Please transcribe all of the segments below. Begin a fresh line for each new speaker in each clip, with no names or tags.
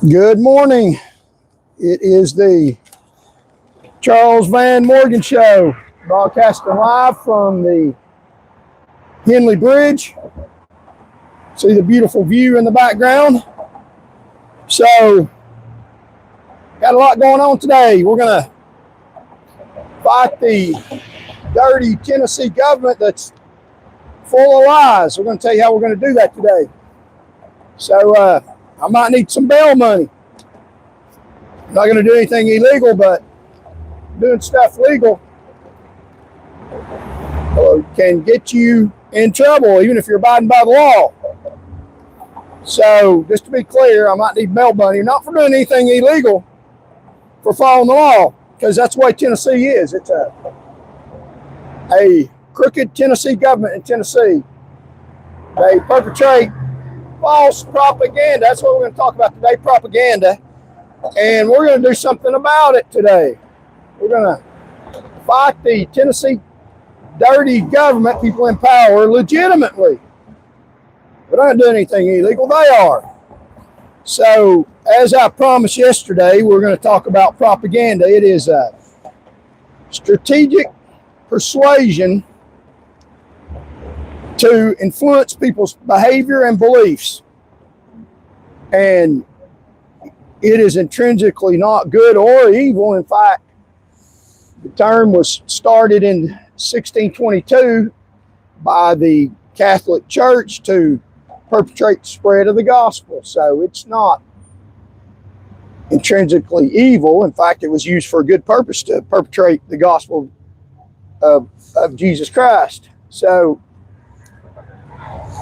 Good morning. It is the Charles Van Morgan Show, broadcasting live from the Henley Bridge. See the beautiful view in the background. So, got a lot going on today. We're going to fight the dirty Tennessee government that's full of lies. We're going to tell you how we're going to do that today. So, I might need some bail money. I'm not going to do anything illegal, but doing stuff legal can get you in trouble, even if you're abiding by the law. So, just to be clear, I might need bail money, not for doing anything illegal, for following the law, because that's the way Tennessee is. It's a crooked Tennessee government in Tennessee. They perpetrate false propaganda. That's what we're going to talk about today, propaganda. And we're going to do something about it today. We're going to fight the Tennessee dirty government, people in power, legitimately. We're not doing anything illegal. They are. So, as I promised yesterday, we're going to talk about propaganda. It is a strategic persuasion to influence people's behavior and beliefs. And it is intrinsically not good or evil. In fact, the term was started in 1622 by the Catholic Church to perpetrate the spread of the gospel. So it's not intrinsically evil. In fact, it was used for a good purpose, to perpetrate the gospel of Jesus Christ. So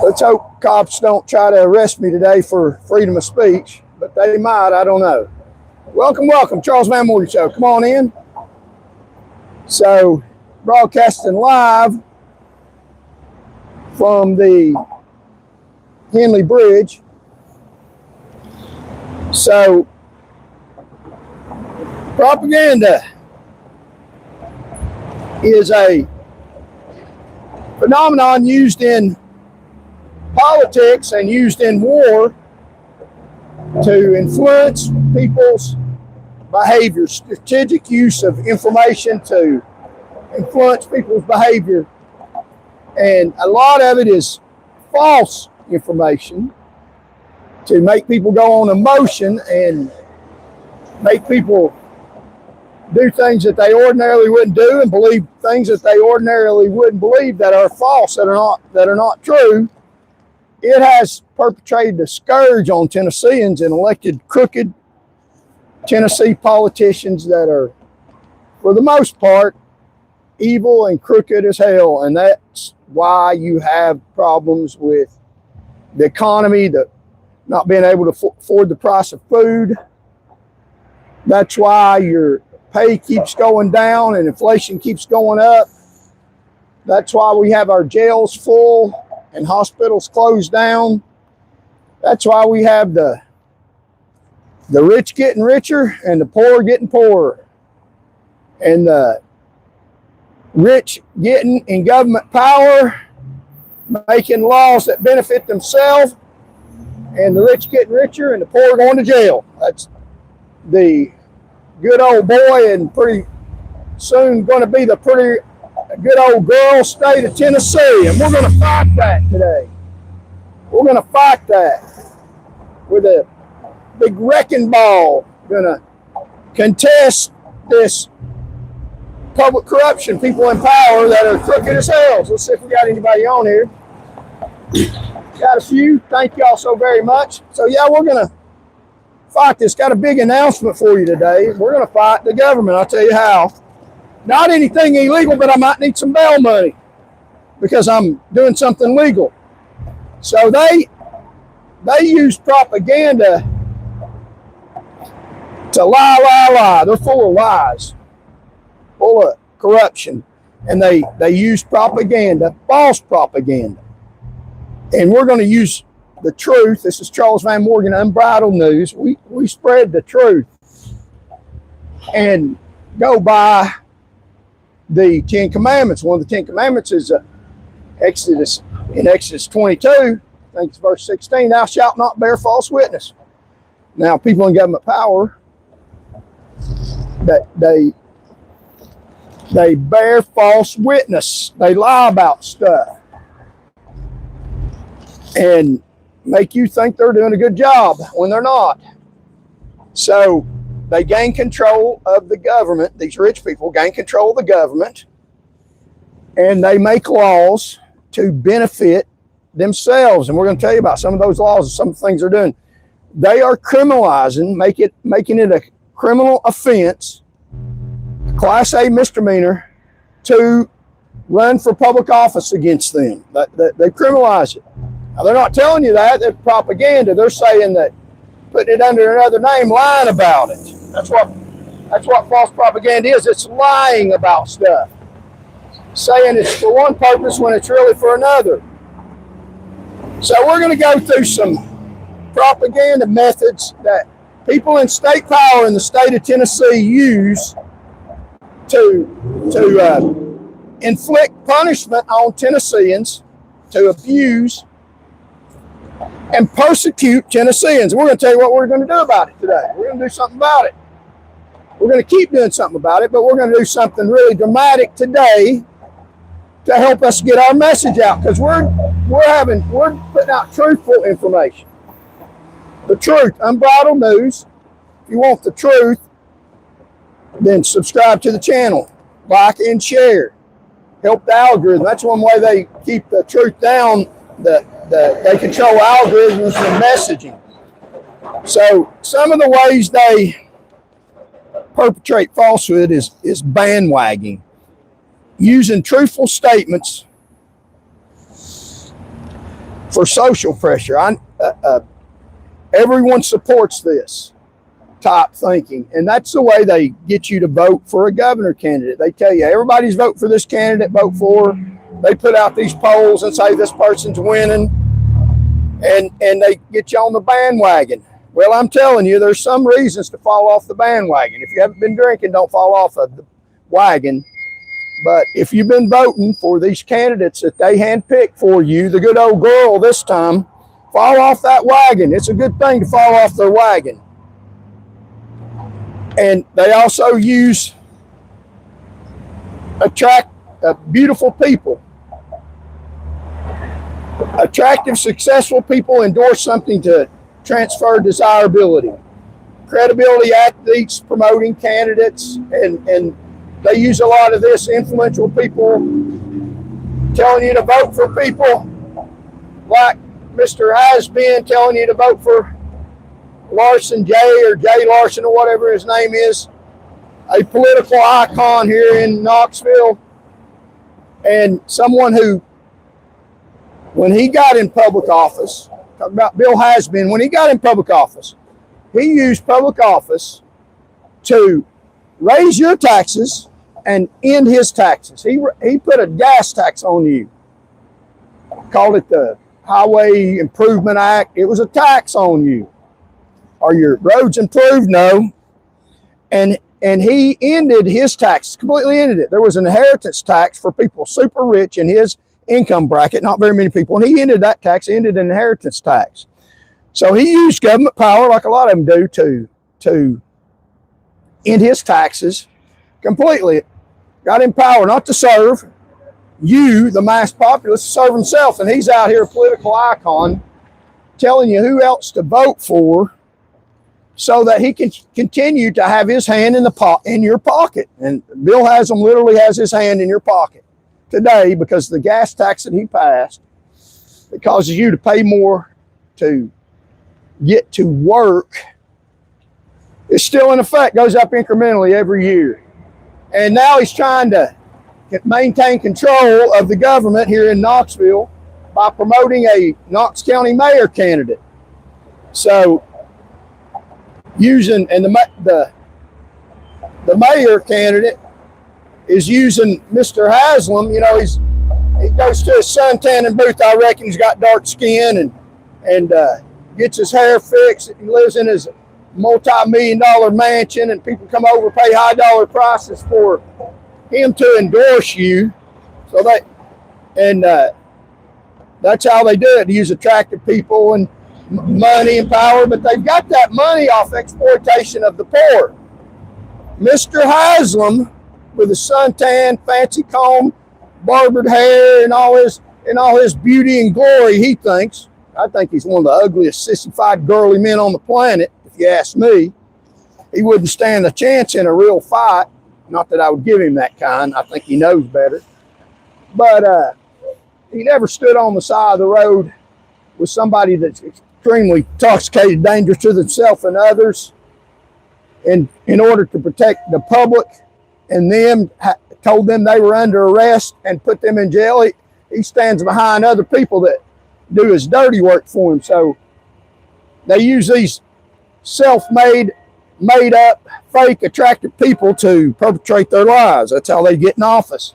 let's hope cops don't try to arrest me today for freedom of speech, but they might, I don't know. Welcome, Charles Van Morgan Show. Come on in. So, broadcasting live from the Henley Bridge. So, propaganda is a phenomenon used in politics and used in war to influence people's behavior. Strategic use of information to influence people's behavior. And a lot of it is false information to make people go on emotion and make people do things that they ordinarily wouldn't do and believe things that they ordinarily wouldn't believe, that are false, that are not true. It has perpetrated a scourge on Tennesseans and elected crooked Tennessee politicians that are, for the most part, evil and crooked as hell. And that's why you have problems with the economy, the not being able to afford the price of food. That's why your pay keeps going down and inflation keeps going up. That's why we have our jails full and hospitals closed down. That's why we have the rich getting richer and the poor getting poorer. And the rich getting in government power, making laws that benefit themselves, and the rich getting richer and the poor going to jail. That's the good old boy, and pretty soon going to be the pretty good old girl state of Tennessee. And we're going to fight that today. We're going to fight that with a big wrecking ball. Going to contest this public corruption, people in power that are crooked as hell. So let's see if we got anybody on here. Got a few. Thank y'all so very much. So yeah, we're going to fight this. Got a big announcement for you today. We're going to fight the government. I'll tell you how. Not anything illegal, but I might need some bail money because I'm doing something legal. So they use propaganda to lie. They're full of lies, full of corruption. And they use propaganda, false propaganda. And we're going to use the truth. This is Charles Van Morgan, Unbridled News. We spread the truth and go by the Ten Commandments. One of the Ten Commandments is in Exodus 22, I think it's verse 16, thou shalt not bear false witness. Now, people in government power, that they bear false witness. They lie about stuff and make you think they're doing a good job when they're not. So they gain control of the government. These rich people gain control of the government, and they make laws to benefit themselves. And we're going to tell you about some of those laws and some of the things they're doing. They are criminalizing, making it a criminal offense, Class A misdemeanor, to run for public office against them. They criminalize it. Now, they're not telling you that. They're propaganda. They're saying that, putting it under another name, lying about it. That's what false propaganda is. It's lying about stuff, saying it's for one purpose when it's really for another. So we're going to go through some propaganda methods that people in state power in the state of Tennessee use to inflict punishment on Tennesseans, to abuse and persecute Tennesseans. And we're going to tell you what we're going to do about it today. We're going to do something about it. We're going to keep doing something about it, but we're going to do something really dramatic today to help us get our message out, because we're putting out truthful information. The truth, unbridled news. If you want the truth, then subscribe to the channel, like and share. Help the algorithm. That's one way they keep the truth down. They control algorithms and messaging. So some of the ways they perpetrate falsehood is bandwagging, using truthful statements for social pressure. Everyone supports this type thinking, and that's the way they get you to vote for a governor candidate. They tell you everybody's vote for this candidate, vote for. They put out these polls and say this person's winning, and they get you on the bandwagon. Well, I'm telling you, there's some reasons to fall off the bandwagon. If you haven't been drinking, don't fall off of the wagon. But if you've been voting for these candidates that they handpicked for you, the good old girl this time, fall off that wagon. It's a good thing to fall off their wagon. And they also attract beautiful people. Attractive, successful people endorse something to transfer desirability. Credibility athletes promoting candidates, and they use a lot of this. Influential people telling you to vote for people like Mr. Has-Been telling you to vote for Larson J or Jay Larson or whatever his name is, a political icon here in Knoxville, and someone who, when he got in public office, talk about Bill Has-Been, when he got in public office, he used public office to raise your taxes and end his taxes. He put a gas tax on you, called it the Highway Improvement Act. It was a tax on you. Are your roads improved? No. And he ended his taxes, completely ended it. There was an inheritance tax for people super rich in his income bracket, not very many people, and he ended that tax, ended an inheritance tax. So he used government power, like a lot of them do, to end his taxes completely. Got in power not to serve you, the mass populace, to serve himself. And he's out here, a political icon, telling you who else to vote for so that he can continue to have his hand in your pocket. And Bill Haslam literally has his hand in your pocket today because the gas tax that he passed, it causes you to pay more to get to work, is still in effect, goes up incrementally every year. And now he's trying to maintain control of the government here in Knoxville by promoting a Knox County mayor candidate. So the mayor candidate is using Mr. Haslam. You know, he goes to his suntanning booth. I reckon he's got dark skin and gets his hair fixed. He lives in his multi-million-dollar mansion, and people come over, pay high-dollar prices for him to endorse you. So that's how they do it. They use attractive people, and money and power, but they've got that money off exploitation of the poor. Mr. Haslam, with his suntan, fancy comb, barbered hair, and all his beauty and glory, he thinks. I think he's one of the ugliest, sissified, girly men on the planet, if you ask me. He wouldn't stand a chance in a real fight. Not that I would give him that kind. I think he knows better. But he never stood on the side of the road with somebody that's extremely intoxicated, dangerous to themselves and others, and in order to protect the public and them, told them they were under arrest and put them in jail. He stands behind other people that do his dirty work for him. So they use these self-made, made-up, fake, attractive people to perpetrate their lies. That's how they get in office.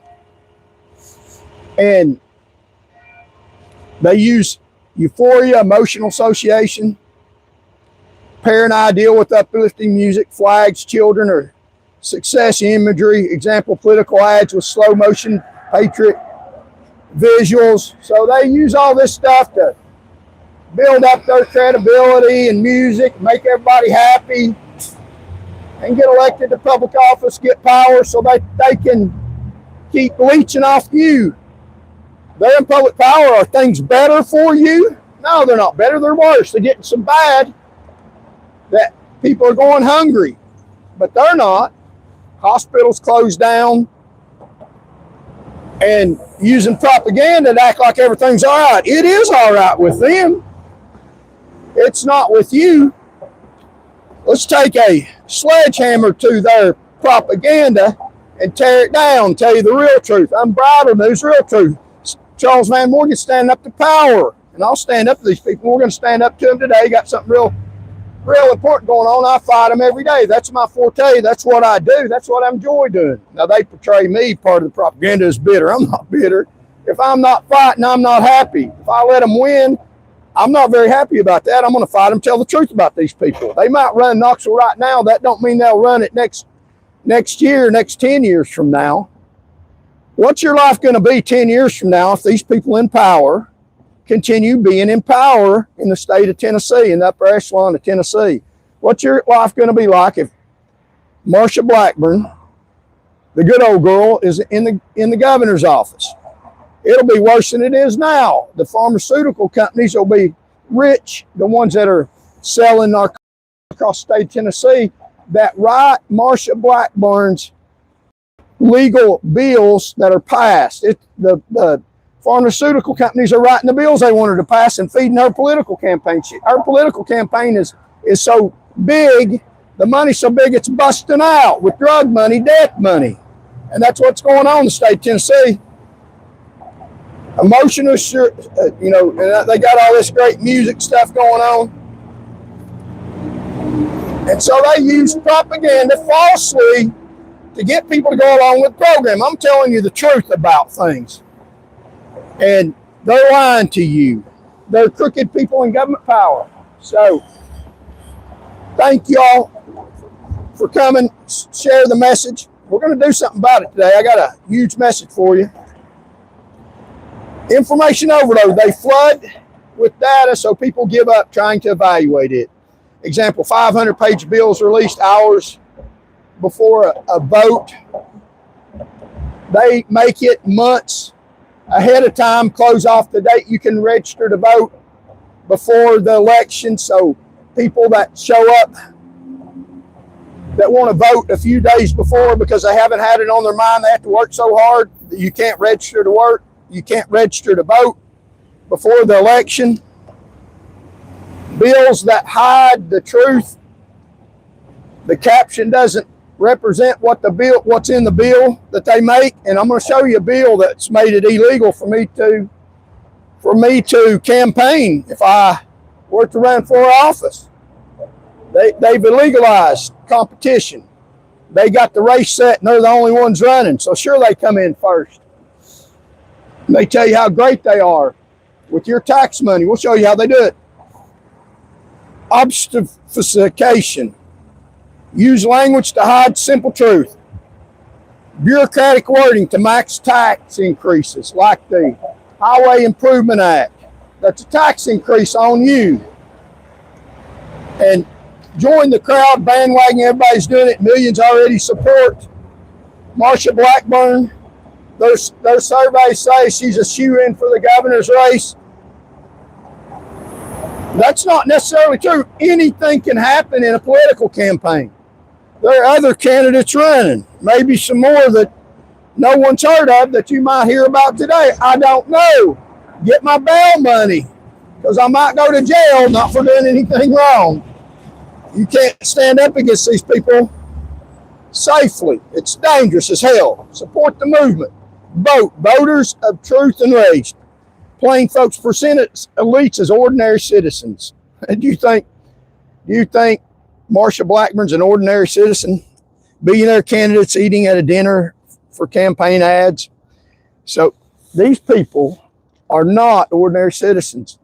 And they use euphoria, emotional association, pair an ideal with uplifting music, flags, children, or success imagery. Example, political ads with slow motion, patriot visuals. So they use all this stuff to build up their credibility and music, make everybody happy, and get elected to public office, get power so that they can keep leeching off you. They're in public power. Are things better for you? No, they're not better. They're worse. They're getting so bad that people are going hungry. But they're not. Hospitals closed down and using propaganda to act like everything's all right. It is all right with them. It's not with you. Let's take a sledgehammer to their propaganda and tear it down, tell you the real truth. Unbridled news, real truth. Charles Van Morgan standing up to power. And I'll stand up to these people. We're going to stand up to them today. Got something real important going on. I fight them every day. That's my forte. That's what I do. That's what I enjoy doing. Now, they portray me, part of the propaganda, as bitter. I'm not bitter. If I'm not fighting, I'm not happy. If I let them win, I'm not very happy about that. I'm going to fight them, tell the truth about these people. They might run Knoxville right now. That don't mean they'll run it next year, next 10 years from now. What's your life going to be 10 years from now if these people in power continue being in power in the state of Tennessee, in the upper echelon of Tennessee? What's your life going to be like if Marsha Blackburn, the good old girl, is in the governor's office? It'll be worse than it is now. The pharmaceutical companies will be rich, the ones that are selling narcotics across the state of Tennessee, that write Marsha Blackburn's legal bills that are passed. The pharmaceutical companies are writing the bills they want her to pass and feeding her political campaign. Her political campaign is so big, the money's so big it's busting out with drug money, death money. And that's what's going on in the state of Tennessee. Emotional, and they got all this great music stuff going on. And so they use propaganda falsely to get people to go along with the program. I'm telling you the truth about things. And they're lying to you. They're crooked people in government power. So thank y'all for coming, share the message. We're going to do something about it today. I got a huge message for you. Information overload. They flood with data so people give up trying to evaluate it. Example, 500-page bills released hours before a vote. They make it months ahead of time, close off the date you can register to vote before the election. So people that show up that want to vote a few days before because they haven't had it on their mind, they have to work so hard that you can't register to work. You can't register to vote before the election. Bills that hide the truth. The caption doesn't represent what's in the bill that they make. And I'm going to show you a bill that's made it illegal for me to campaign if I were to run for office. They've illegalized competition. They got the race set and they're the only ones running. So sure, they come in first. And they tell you how great they are with your tax money. We'll show you how they do it. Obfuscation. Use language to hide simple truth. Bureaucratic wording to max tax increases, like the Highway Improvement Act. That's a tax increase on you. and join the crowd bandwagon. Everybody's doing it. Millions already support Marsha Blackburn. Those surveys say she's a shoe-in for the governor's race. That's not necessarily true. Anything can happen in a political campaign. There are other candidates running, maybe some more that no one's heard of that you might hear about today. I don't know. Get my bail money, because I might go to jail, not for doing anything wrong. You can't stand up against these people safely. It's dangerous as hell. Support the movement. Vote. Voters of truth and race. Plain folks present elites as ordinary citizens. Do you think Marsha Blackburn's an ordinary citizen? Billionaire candidates eating at a dinner for campaign ads. So these people are not ordinary citizens.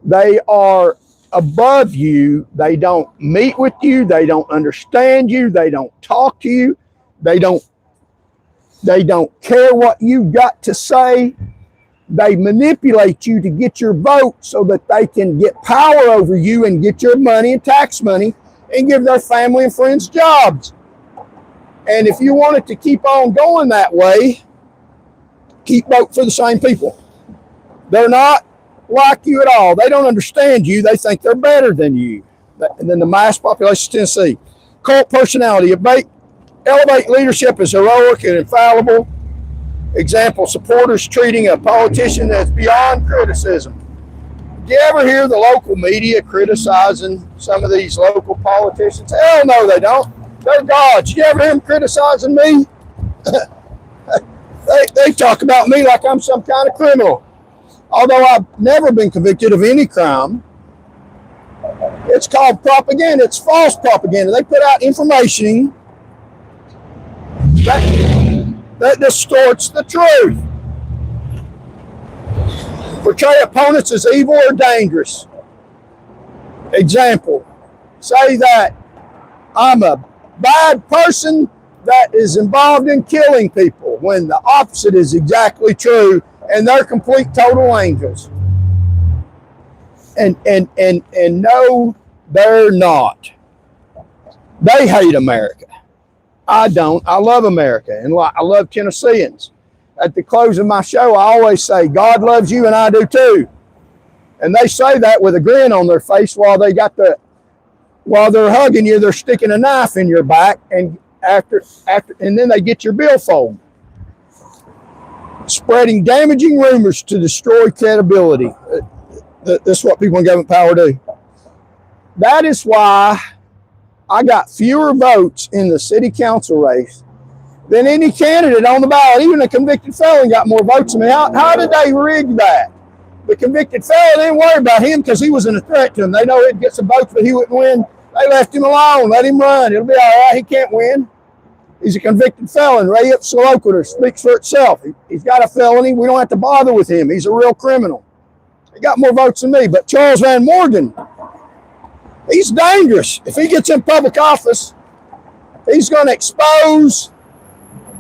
They are above you. They don't meet with you. They don't understand you. They don't talk to you. They don't care what you've got to say. They manipulate you to get your vote so that they can get power over you and get your money and tax money and give their family and friends jobs. And if you want it to keep on going that way, keep voting for the same people. They're not like you at all. They don't understand you. They think they're better than you. And then the mass population of Tennessee. Cult personality. Elevate leadership as heroic and infallible. Example, supporters treating a politician as beyond criticism. Do you ever hear the local media criticizing some of these local politicians? Hell no, they don't. They're gods. You ever hear them criticizing me? They talk about me like I'm some kind of criminal. Although I've never been convicted of any crime. It's called propaganda. It's false propaganda. They put out information that distorts the truth. Portray opponents as evil or dangerous. Example, say that I'm a bad person that is involved in killing people, when the opposite is exactly true, and they're complete total angels. And no, they're not. They hate America. I don't. I love America, and I love Tennesseans. At the close of my show, I always say, God loves you and I do too. And they say that with a grin on their face while they're hugging you, they're sticking a knife in your back, and and then they get your billfold. Spreading damaging rumors to destroy credibility. That's what people in government power do. That is why I got fewer votes in the city council race than any candidate on the ballot. Even a convicted felon got more votes than me. How did they rig that? The convicted felon didn't worry about him because he wasn't a threat to them. They know he'd get some votes, but he wouldn't win. They left him alone, let him run. It'll be all right. He can't win. He's a convicted felon. Ray Ipsa Loquitur speaks for itself. He's got a felony. We don't have to bother with him. He's a real criminal. He got more votes than me. But Charles Van Morgan, he's dangerous. If he gets in public office, he's going to expose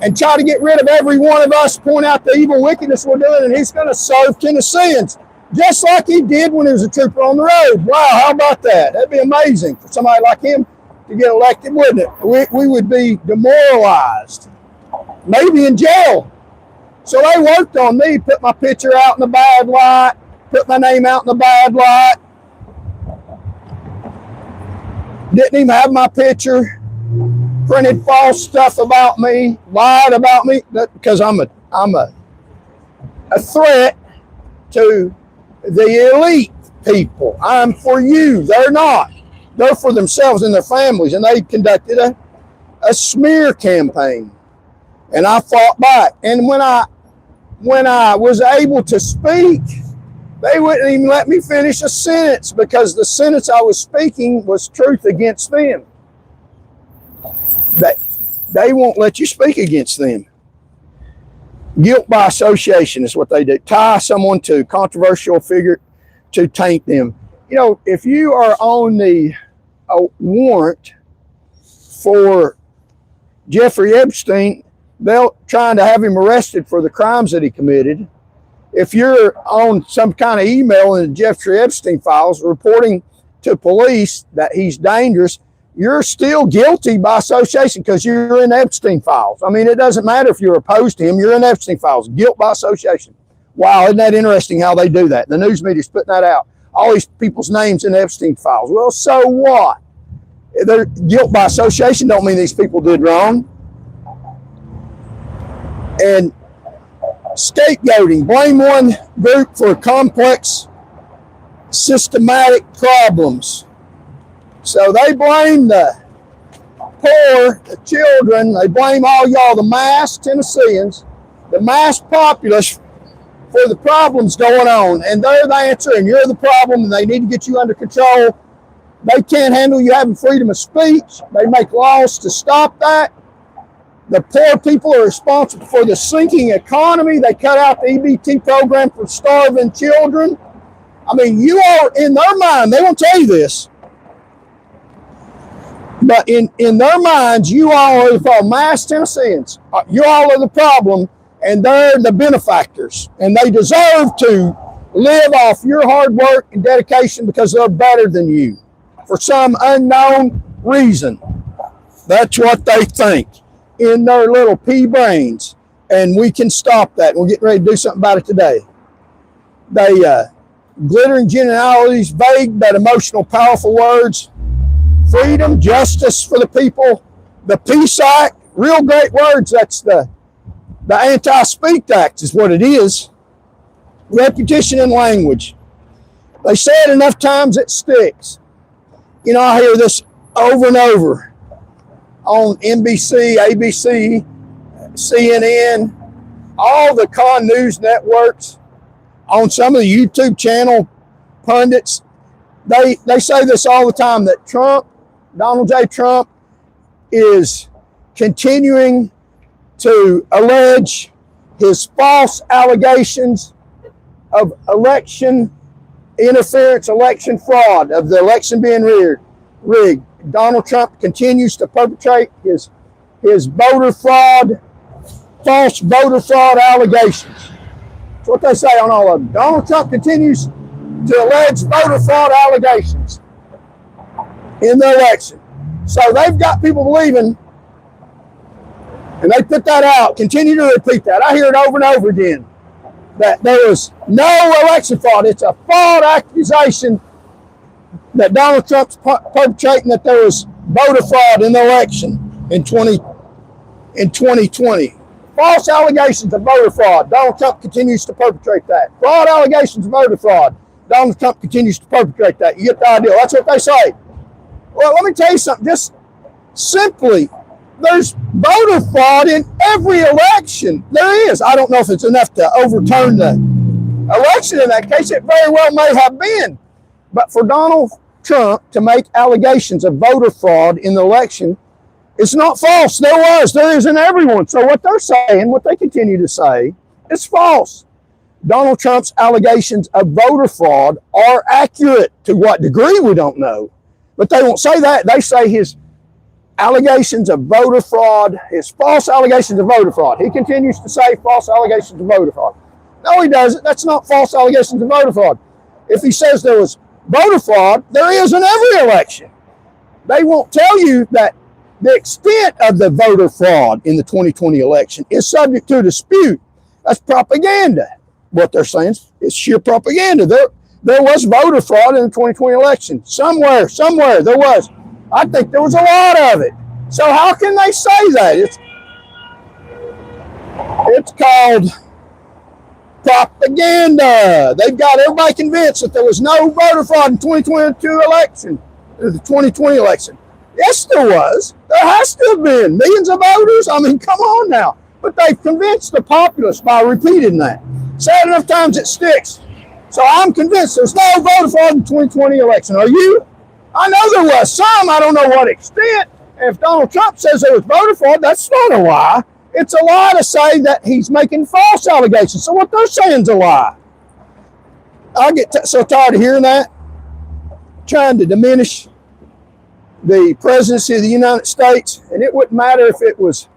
and try to get rid of every one of us, point out the evil wickedness we're doing, and he's going to serve Tennesseans, just like he did when he was a trooper on the road. Wow, how about that? That'd be amazing for somebody like him to get elected, wouldn't it? We would be demoralized, maybe in jail. So they worked on me, put my picture out in the bad light, put my name out in the bad light. Didn't even have my picture, printed false stuff about me, lied about me, because I'm a threat to the elite people. I'm for you. They're not. They're for themselves and their families, and they conducted a smear campaign, and I fought back. And when I was able to speak, they wouldn't even let me finish a sentence because the sentence I was speaking was truth against them. They won't let you speak against them. Guilt by association is what they do. Tie someone to a controversial figure to taint them. You know, if you are on the warrant for Jeffrey Epstein, they're trying to have him arrested for the crimes that he committed. If you're on some kind of email in the Jeffrey Epstein files reporting to police that he's dangerous, you're still guilty by association because you're in Epstein files. I mean, it doesn't matter if you're opposed to him, you're in Epstein files, guilt by association. Wow, isn't that interesting how they do that? The news media's putting that out. All these people's names in Epstein files. Well, so what? Their guilt by association don't mean these people did wrong. And scapegoating, blame one group for complex, systematic problems. So they blame the poor, the children, they blame all y'all, the mass Tennesseans, the mass populace for the problems going on. And they're the answer, and you're the problem, and they need to get you under control. They can't handle you having freedom of speech. They make laws to stop that. The poor people are responsible for the sinking economy. They cut out the EBT program for starving children. I mean, you are, in their mind, they won't tell you this, but in their minds, you all are the problem. Mass Tennesseans, you all are the problem, and they're the benefactors. And they deserve to live off your hard work and dedication because they're better than you for some unknown reason. That's what they think in their little pea brains. And we can stop that. We're getting ready to do something about it today. They glittering generalities, vague but emotional, powerful words. Freedom, justice for the people, the Peace Act, real great words. That's the Anti-Speak Act is what it is. Repetition in language. They say it enough times it sticks. You know, I hear this over and over on NBC, ABC, CNN, all the con news networks, on some of the YouTube channel pundits. They say this all the time, that Trump, Donald J. Trump, is continuing to allege his false allegations of election interference, election fraud, of the election being rigged. Donald Trump continues to perpetrate his voter fraud, false voter fraud allegations. That's what they say on all of them. Donald Trump continues to allege voter fraud allegations in the election. So they've got people believing, and they put that out, continue to repeat that. I hear it over and over again, that there was no election fraud. It's a fraud accusation that Donald Trump's perpetrating, that there was voter fraud in the election in 2020. False allegations of voter fraud. Donald Trump continues to perpetrate that. Fraud allegations of voter fraud. Donald Trump continues to perpetrate that. You get the idea. That's what they say. Well, let me tell you something. Just simply, there's voter fraud in every election. There is. I don't know if it's enough to overturn the election in that case. It very well may have been. But for Donald Trump to make allegations of voter fraud in the election, it's not false. There is in everyone. So what they're saying, what they continue to say, is false. Donald Trump's allegations of voter fraud are accurate. To what degree, we don't know. But they won't say that. They say his allegations of voter fraud, his false allegations of voter fraud. He continues to say false allegations of voter fraud. No, he doesn't. That's not false allegations of voter fraud. If he says there was voter fraud, there is in every election. They won't tell you that the extent of the voter fraud in the 2020 election is subject to dispute. That's propaganda. What they're saying is sheer propaganda. There was voter fraud in the 2020 election. Somewhere there was. I think there was a lot of it. So how can they say that? It's called propaganda. They've got everybody convinced that there was no voter fraud in the 2022 election, or the 2020 election. Yes, there was. There has to have been. Millions of voters. I mean, come on now. But they've convinced the populace by repeating that. Say it enough times it sticks. So I'm convinced there's no voter fraud in the 2020 election. Are you? I know there was some. I don't know what extent. If Donald Trump says there was voter fraud, that's not a lie. It's a lie to say that he's making false allegations. So what they're saying is a lie. I get so tired of hearing that. Trying to diminish the presidency of the United States. And it wouldn't matter if it would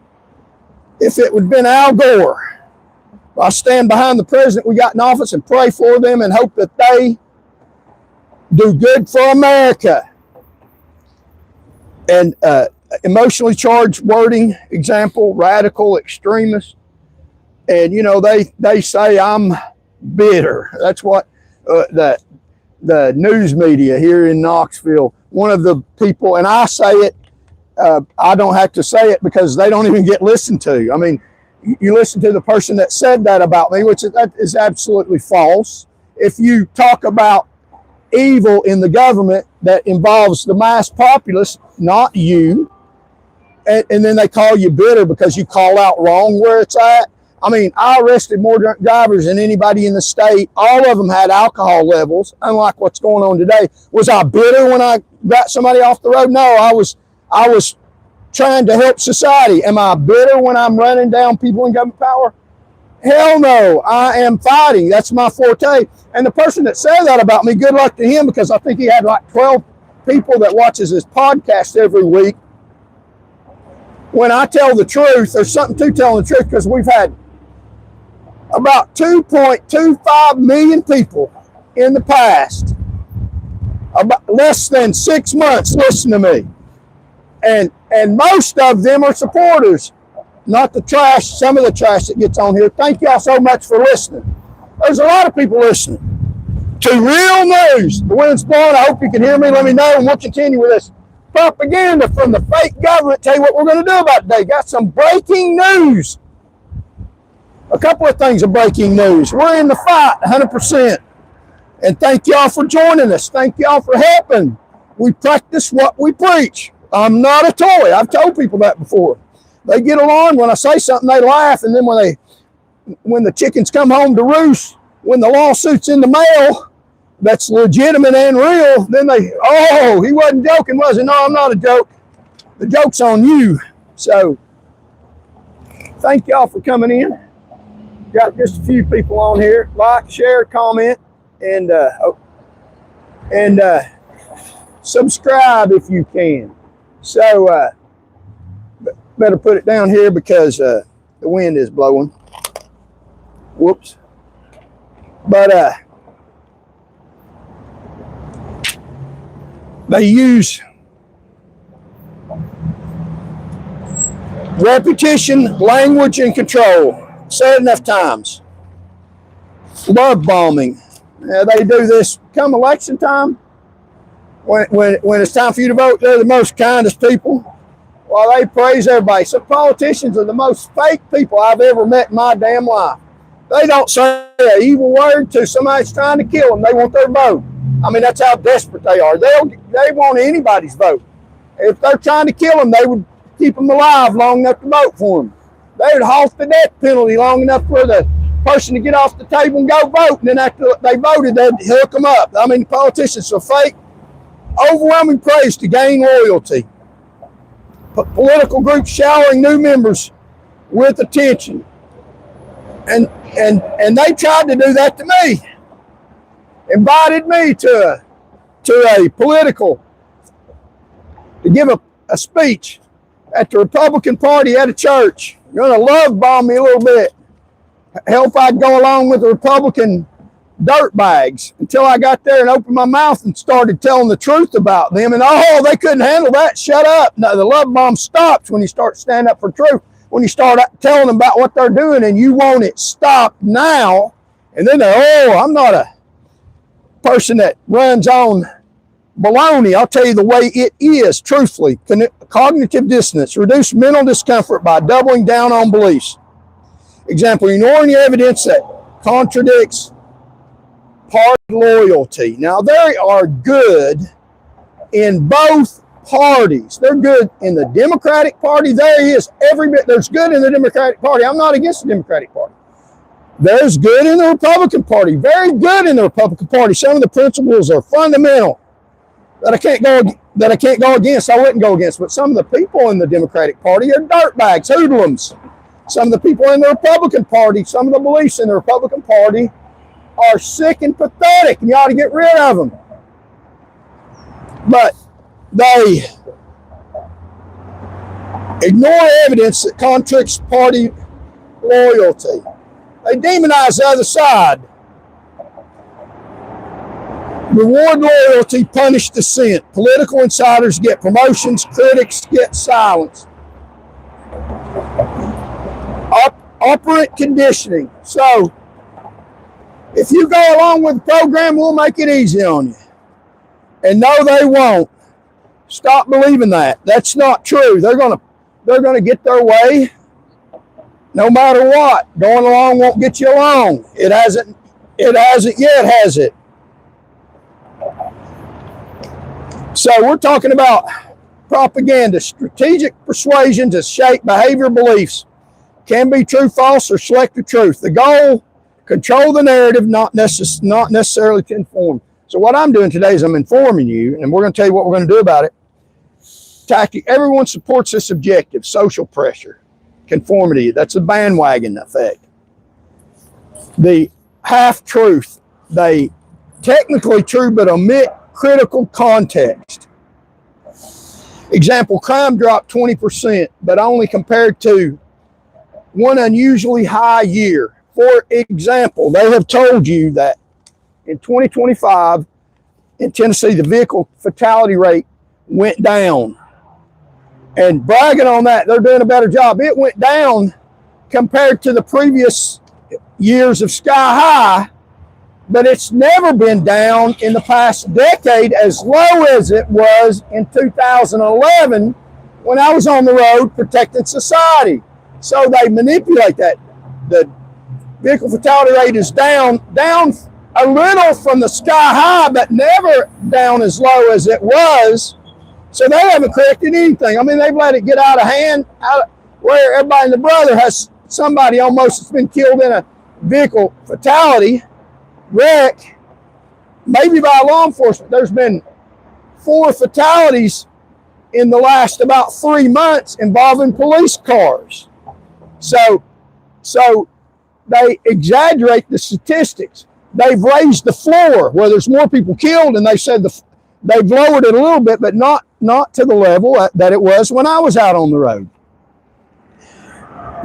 have been Al Gore. I stand behind the president we got in office and pray for them and hope that they do good for America. And emotionally charged wording, example, radical, extremist. And, you know, they say I'm bitter. That's what the news media here in Knoxville, one of the people, and I say it, I don't have to say it because they don't even get listened to. I mean, you listen to the person that said that about me, which that is absolutely false. If you talk about evil in the government that involves the mass populace, not you, and then they call you bitter because you call out wrong where it's at. I mean, I arrested more drunk drivers than anybody in the state. All of them had alcohol levels, unlike what's going on today. Was I bitter when I got somebody off the road? No, I was trying to help society. Am I bitter when I'm running down people in government power? Hell no, I am fighting. That's my forte. And the person that said that about me, good luck to him, because I think he had like 12 people that watches his podcast every week. When I tell the truth, there's something to telling the truth, because we've had about 2.25 million people in the past, about less than 6 months, listen to me. And most of them are supporters, not the trash, some of the trash that gets on here. Thank y'all so much for listening. There's a lot of people listening to real news. The wind's blowing. I hope you can hear me. Let me know, and we'll continue with this propaganda from the fake government. Tell you what we're going to do about today. Got some breaking news. A couple of things of breaking news. We're in the fight 100%. And thank y'all for joining us. Thank y'all for helping. We practice what we preach. I'm not a toy. I've told people that before. They get along. When I say something, they laugh. And then when the chickens come home to roost, when the lawsuit's in the mail, that's legitimate and real, then oh, he wasn't joking, was he? No, I'm not a joke. The joke's on you. So, thank y'all for coming in. Got just a few people on here. Like, share, comment, and subscribe if you can. So, better put it down here because the wind is blowing. Whoops. But they use repetition, language, and control. Said enough times. Love bombing. They do this come election time. When it's time for you to vote, they're the most kindest people. While they praise everybody. Some politicians are the most fake people I've ever met in my damn life. They don't say an evil word to somebody that's trying to kill them. They want their vote. I mean, that's how desperate they are. They want anybody's vote. If they're trying to kill them, they would keep them alive long enough to vote for them. They would halt the death penalty long enough for the person to get off the table and go vote. And then after they voted, they'd hook them up. I mean, politicians are fake. Overwhelming praise to gain loyalty. Political groups showering new members with attention. And they tried to do that to me. Invited me to a political, to give a speech at the Republican Party at a church. You're going to love bomb me a little bit. Hell, if I'd go along with the Republican dirtbags until I got there and opened my mouth and started telling the truth about them. And oh, they couldn't handle that. Shut up. No, the love bomb stops when you start standing up for truth. When you start telling them about what they're doing and you want it stopped now. And then I'm not a person that runs on baloney. I'll tell you the way it is, truthfully. Cognitive dissonance. Reduce mental discomfort by doubling down on beliefs. Example, ignoring the evidence that contradicts party loyalty. Now, they are good in both parties. They're good in the Democratic Party. There is every bit. There's good in the Democratic Party. I'm not against the Democratic Party. There's good in the Republican Party. Very good in the Republican Party. Some of the principles are fundamental that I can't go against. I wouldn't go against. But some of the people in the Democratic Party are dirtbags, hoodlums. Some of the people in the Republican Party, some of the beliefs in the Republican Party are sick and pathetic, and you ought to get rid of them. But they ignore evidence that contradicts party loyalty. They demonize the other side. Reward loyalty, punish dissent. Political insiders get promotions, critics get silenced. Operant conditioning. So, if you go along with the program, we'll make it easy on you. And no, they won't. Stop believing that. That's not true. They're gonna get their way no matter what. Going along won't get you along. It hasn't yet, has it? So we're talking about propaganda, strategic persuasion to shape behavior beliefs. Can be true, false, or selective truth. The goal, control the narrative, not necessarily to inform. So what I'm doing today is I'm informing you, and we're going to tell you what we're going to do about it. Tactic. Everyone supports this objective. Social pressure, conformity. That's a bandwagon effect. The half-truth. They technically true, but omit critical context. Example, crime dropped 20%, but only compared to one unusually high year. For example, they have told you that in 2025 in Tennessee, the vehicle fatality rate went down. And bragging on that, they're doing a better job. It went down compared to the previous years of sky high, but it's never been down in the past decade as low as it was in 2011 when I was on the road protecting society. So they manipulate that. The vehicle fatality rate is down a little from the sky high, but never down as low as it was. So they haven't corrected anything. I mean, they've let it get out of hand, where everybody and the brother has somebody almost that's been killed in a vehicle fatality wreck, maybe by law enforcement. There's been 4 fatalities in the last about 3 months involving police cars. So they exaggerate the statistics. They've raised the floor where there's more people killed, and they said they've lowered it a little bit, but not to the level that it was when I was out on the road.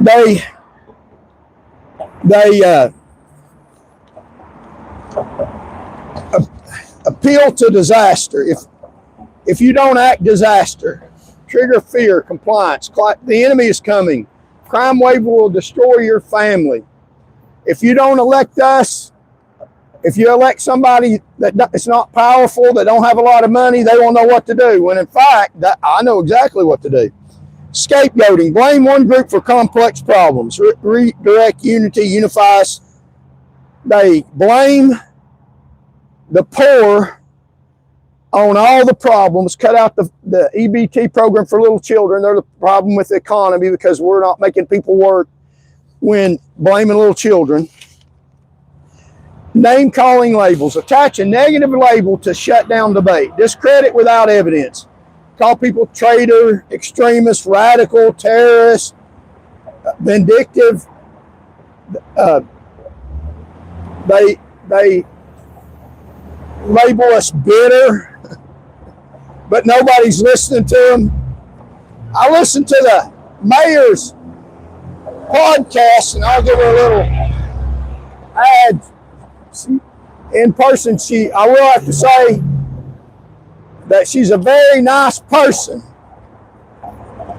They appeal to disaster. If you don't act, disaster. Trigger fear, compliance. The enemy is coming. Crime wave will destroy your family. If you don't elect us, if you elect somebody that is not powerful, that don't have a lot of money, they won't know what to do. When in fact, I know exactly what to do. Scapegoating. Blame one group for complex problems. Redirect, unity, unify us. They blame the poor on all the problems. Cut out the EBT program for little children. They're the problem with the economy because we're not making people work, when blaming little children. Name calling labels. Attach a negative label to shut down debate. Discredit without evidence. Call people traitor, extremist, radical, terrorist, vindictive. They label us bitter, but nobody's listening to them. I listened to the mayor's podcast, and I'll give her a little ad. In person, I will have to say that she's a very nice person.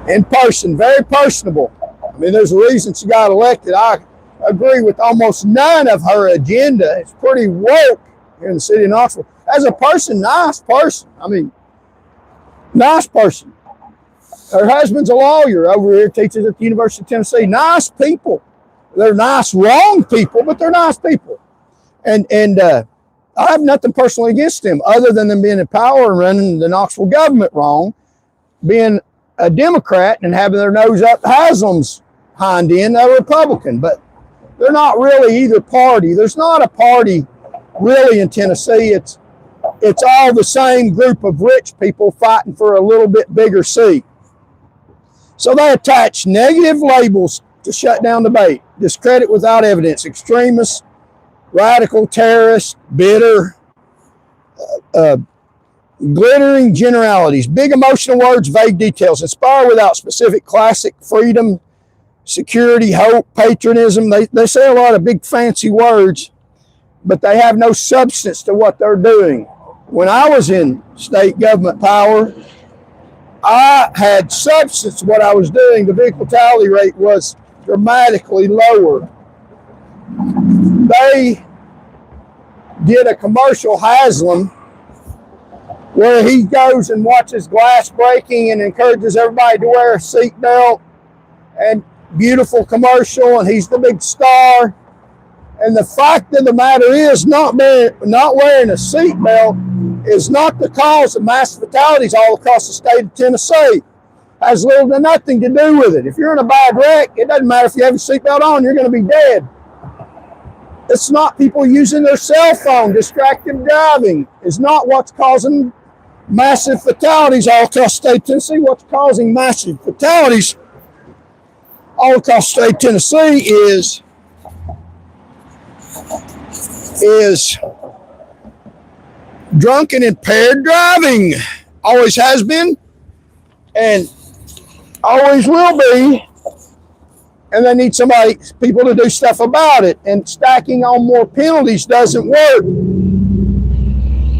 In person, very personable. I mean, there's a reason she got elected. I agree with almost none of her agenda. It's pretty woke here in the city of Knoxville. As a person, nice person. I mean, nice person. Her husband's a lawyer over here, teaches at the University of Tennessee. Nice people. They're nice, wrong people, but they're nice people. And I have nothing personally against them other than them being in power and running the Knoxville government wrong, being a Democrat and having their nose up Haslam's hind end, a Republican. But they're not really either party. There's not a party really in Tennessee. It's all the same group of rich people fighting for a little bit bigger seat. So they attach negative labels to shut down debate. Discredit without evidence. Extremists, radical, terrorist, bitter, glittering generalities, big emotional words, vague details, inspire without specific, classic, freedom, security, hope, patriotism. They say a lot of big fancy words, but they have no substance to what they're doing. when I was in state government power, I had substance what I was doing. The vehicle fatality rate was dramatically lower. They did a commercial, Haslam, where he goes and watches glass breaking and encourages everybody to wear a seatbelt, and beautiful commercial, and he's the big star. And the fact of the matter is, not wearing a seatbelt is not the cause of mass fatalities all across the state of Tennessee. Has little to nothing to do with it. If you're in a bad wreck, it doesn't matter if you have your seatbelt on, you're going to be dead. It's not people using their cell phone. Distracted driving is not what's causing massive fatalities all across the state of Tennessee. What's causing massive fatalities all across the state of Tennessee is drunk and impaired driving. Always has been and always will be. And they need people to do stuff about it. And stacking on more penalties doesn't work.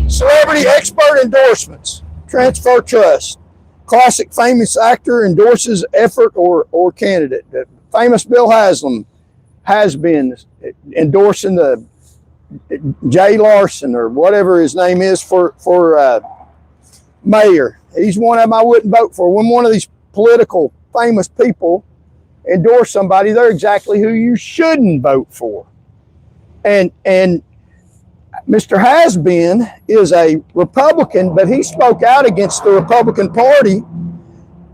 Celebrity expert endorsements, transfer trust. Classic famous actor endorses effort or candidate. The famous Bill Haslam has been endorsing the Jay Larson or whatever his name is for mayor. He's one of them I wouldn't vote for. When one of these political famous people endorse somebody, they're exactly who you shouldn't vote for. And Mr. Has-Been is a Republican, but he spoke out against the Republican Party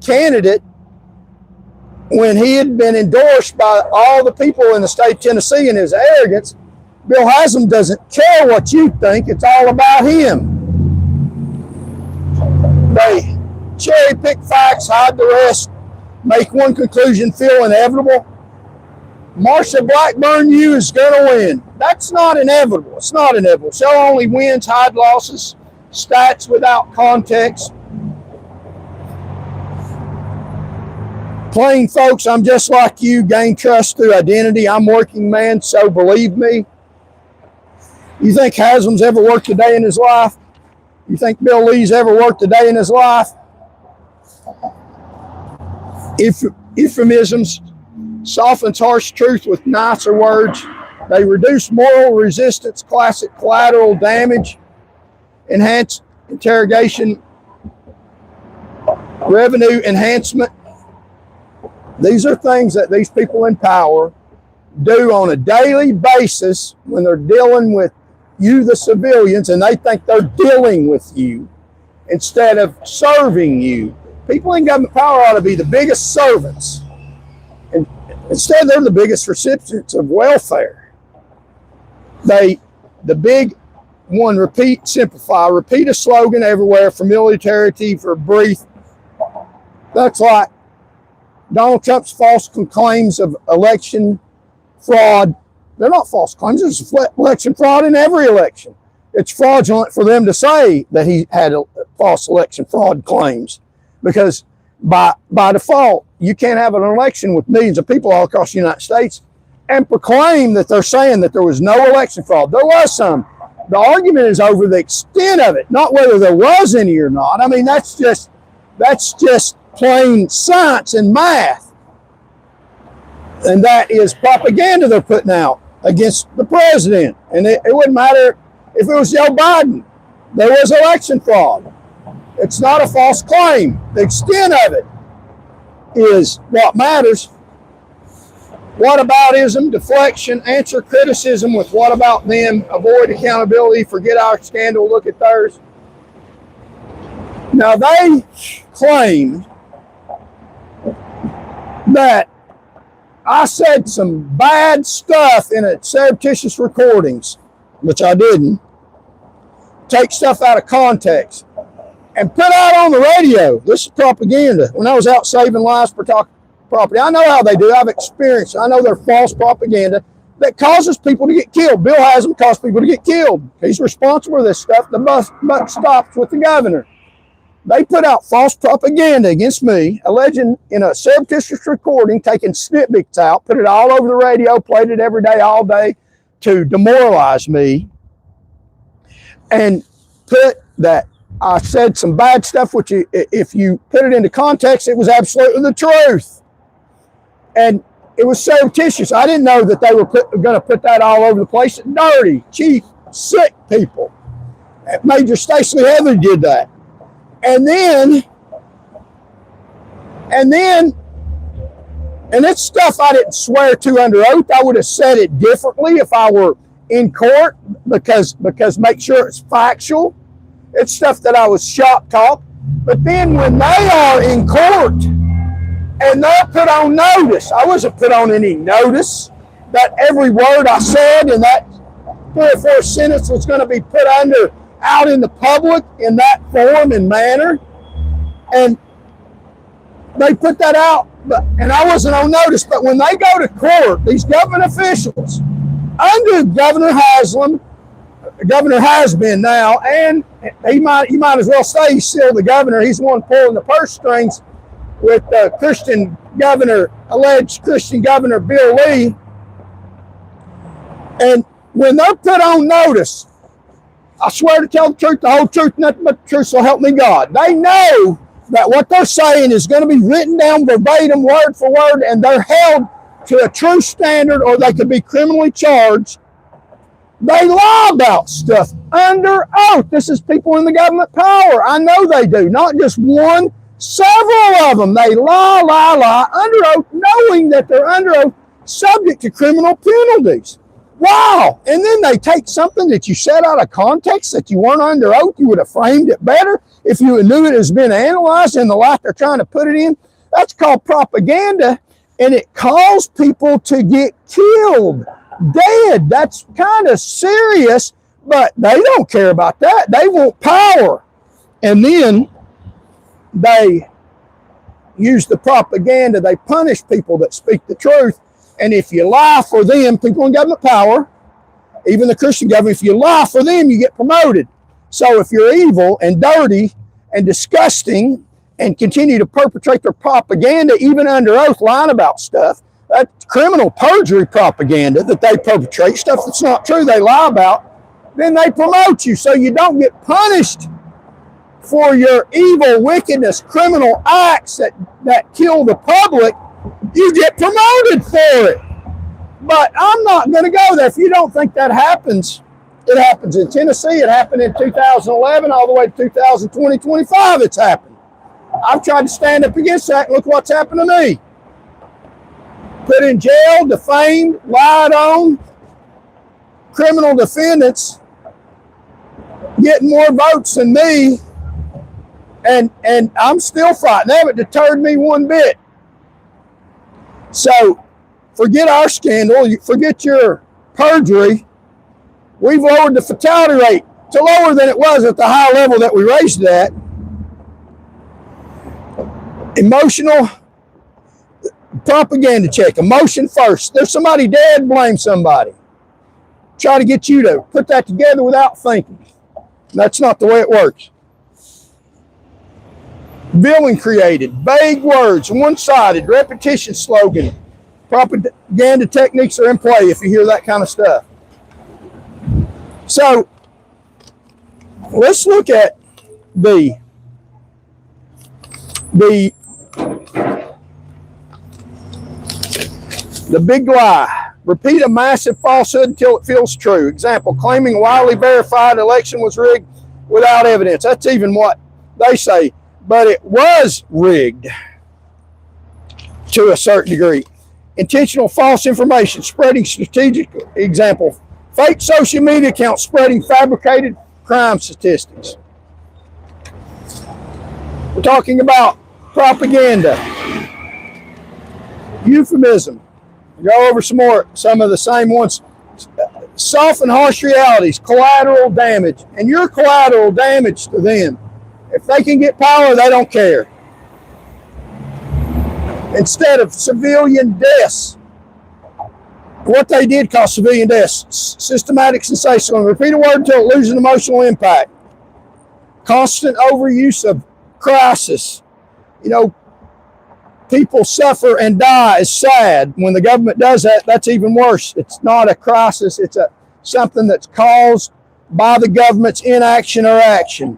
candidate when he had been endorsed by all the people in the state of Tennessee. In his arrogance, Bill Haslam doesn't care what you think. It's all about him. They cherry pick facts, hide the rest, make one conclusion feel inevitable. Marsha Blackburn, you is going to win. That's not inevitable. It's not inevitable. She'll only wins, hide losses, stats without context. Plain folks, I'm just like you, gain trust through identity. I'm working man, so believe me. You think Haslam's ever worked a day in his life? You think Bill Lee's ever worked a day in his life? Euphemisms softens harsh truth with nicer words. They reduce moral resistance, classic collateral damage, enhance interrogation, revenue enhancement. These are things that these people in power do on a daily basis when they're dealing with you, the civilians, and they think they're dealing with you instead of serving you. People in government power ought to be the biggest servants. And instead, they're the biggest recipients of welfare. The big one, repeat, simplify. Repeat a slogan everywhere, familiarity for brief. That's like Donald Trump's false claims of election fraud. They're not false claims. There's election fraud in every election. It's fraudulent for them to say that he had false election fraud claims, because by default, you can't have an election with millions of people all across the United States and proclaim that they're saying that there was no election fraud. There was some. The argument is over the extent of it, not whether there was any or not. I mean, that's just plain science and math. And that is propaganda they're putting out against the president. And it wouldn't matter if it was Joe Biden. There was election fraud. It's not a false claim. The extent of it is what matters. Whataboutism, deflection, answer criticism with what about them, avoid accountability, forget our scandal, look at theirs. Now they claim that I said some bad stuff in a surreptitious recordings, which I didn't. Take stuff out of context and put out on the radio. This is propaganda. When I was out saving lives for property, I know how they do. I've experienced. I know they're false propaganda that causes people to get killed. Bill Haslam caused people to get killed. He's responsible for this stuff. The buck stops with the governor. They put out false propaganda against me, alleging in a surreptitious recording, taking snippets out, put it all over the radio, played it every day, all day, to demoralize me, and put that I said some bad stuff, which if you put it into context, it was absolutely the truth. And it was surreptitious. I didn't know that they were going to put that all over the place. Dirty, cheap, sick people. Major Stacey Heather did that. And it's stuff I didn't swear to under oath. I would have said it differently if I were in court because make sure it's factual. It's stuff that I was shop talk. But then when they are in court and they're put on notice, I wasn't put on any notice that every word I said in that 3 or 4 sentences was going to be put out in the public in that form and manner. And they put that out, and I wasn't on notice. But when they go to court, these government officials, under Governor Haslam, Governor has been now, and you might as well say he's still the governor. He's the one pulling the purse strings with alleged Christian Governor Bill Lee. And when they're put on notice, I swear to tell the truth, the whole truth, nothing but the truth, so help me God. They know that what they're saying is going to be written down verbatim, word for word, and they're held to a true standard, or they could be criminally charged. They lie about stuff under oath. This is people in the government power. I know they do. Not just one, several of them. They lie under oath, knowing that they're under oath, subject to criminal penalties. Wow. And then they take something that you said out of context, that you weren't under oath. You would have framed it better if you knew it has been analyzed in the light they're trying to put it in. That's called propaganda, and it caused people to get killed, dead. That's kind of serious, but they don't care about that. They want power. And then they use the propaganda. They punish people that speak the truth. And if you lie for them, people in government power, even the Christian government, if you lie for them, you get promoted. So if you're evil and dirty and disgusting and continue to perpetrate their propaganda, even under oath, lying about stuff, that's criminal perjury propaganda that they perpetrate, stuff that's not true, they lie about, then they promote you so you don't get punished for your evil, wickedness, criminal acts that kill the public. You get promoted for it. But I'm not going to go there. If you don't think that happens, it happens in Tennessee. It happened in 2011 all the way to 2020, 25 it's happened. I've tried to stand up against that, and look what's happened to me. Put in jail, defamed, lied on, criminal defendants getting more votes than me, and I'm still fighting. They haven't deterred me one bit. So forget our scandal, forget your perjury. We've lowered the fatality rate to lower than it was at the high level that we raised it at. Emotional propaganda check. Emotion first. There's somebody dead, blame somebody. Try to get you to put that together without thinking. That's not the way it works. Villain created, vague words, one-sided, repetition slogan. Propaganda techniques are in play if you hear that kind of stuff. So let's look at the big lie. Repeat a massive falsehood until it feels true. Example, claiming a widely verified election was rigged without evidence. That's even what they say. But it was rigged to a certain degree. Intentional false information, spreading strategic, example, fake social media accounts spreading fabricated crime statistics. We're talking about propaganda, euphemism. Go over some of the same ones. Soft and harsh realities, collateral damage, and you're collateral damage to them. If they can get power, they don't care. Instead of civilian deaths, what they did cause civilian deaths, systematic sensationalism. Repeat a word until it loses emotional impact. Constant overuse of crisis. People suffer and die is sad. When the government does that, that's even worse. It's not a crisis. It's something that's caused by the government's inaction or action.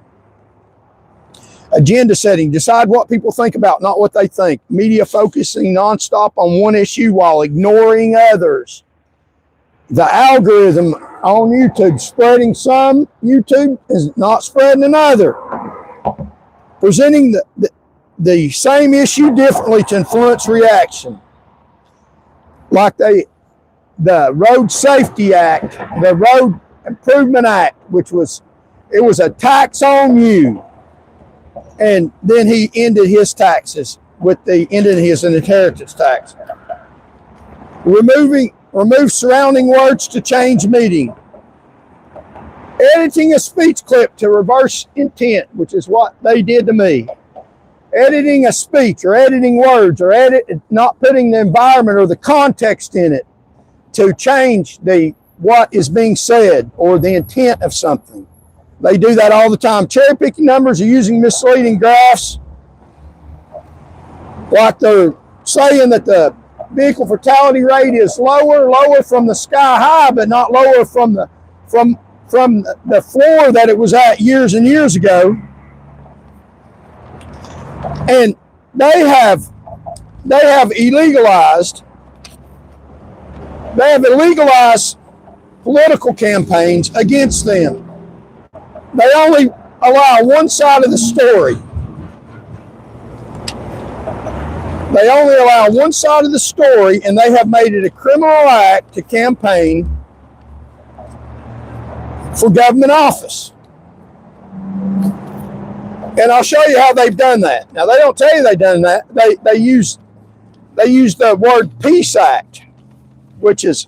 Agenda setting, decide what people think about, not what they think. Media focusing nonstop on one issue while ignoring others. The algorithm on YouTube, spreading some YouTube is not spreading another. Presenting the same issue differently to influence reaction. Like the Road Safety Act, the Road Improvement Act, which was a tax on you. And then he ended his taxes ended his inheritance tax. Remove surrounding words to change meaning. Editing a speech clip to reverse intent, which is what they did to me. Editing a speech or editing words or not putting the environment or the context in it to change what is being said or the intent of something. They do that all the time. Cherry picking numbers or using misleading graphs. Like they're saying that the vehicle fatality rate is lower from the sky high, but not lower from the floor that it was at years and years ago. And they have illegalized political campaigns against them. They only allow one side of the story. They only allow one side of the story, and they have made it a criminal act to campaign for government office. And I'll show you how they've done that. Now, they don't tell you they've done that. They use the word Peace Act, which is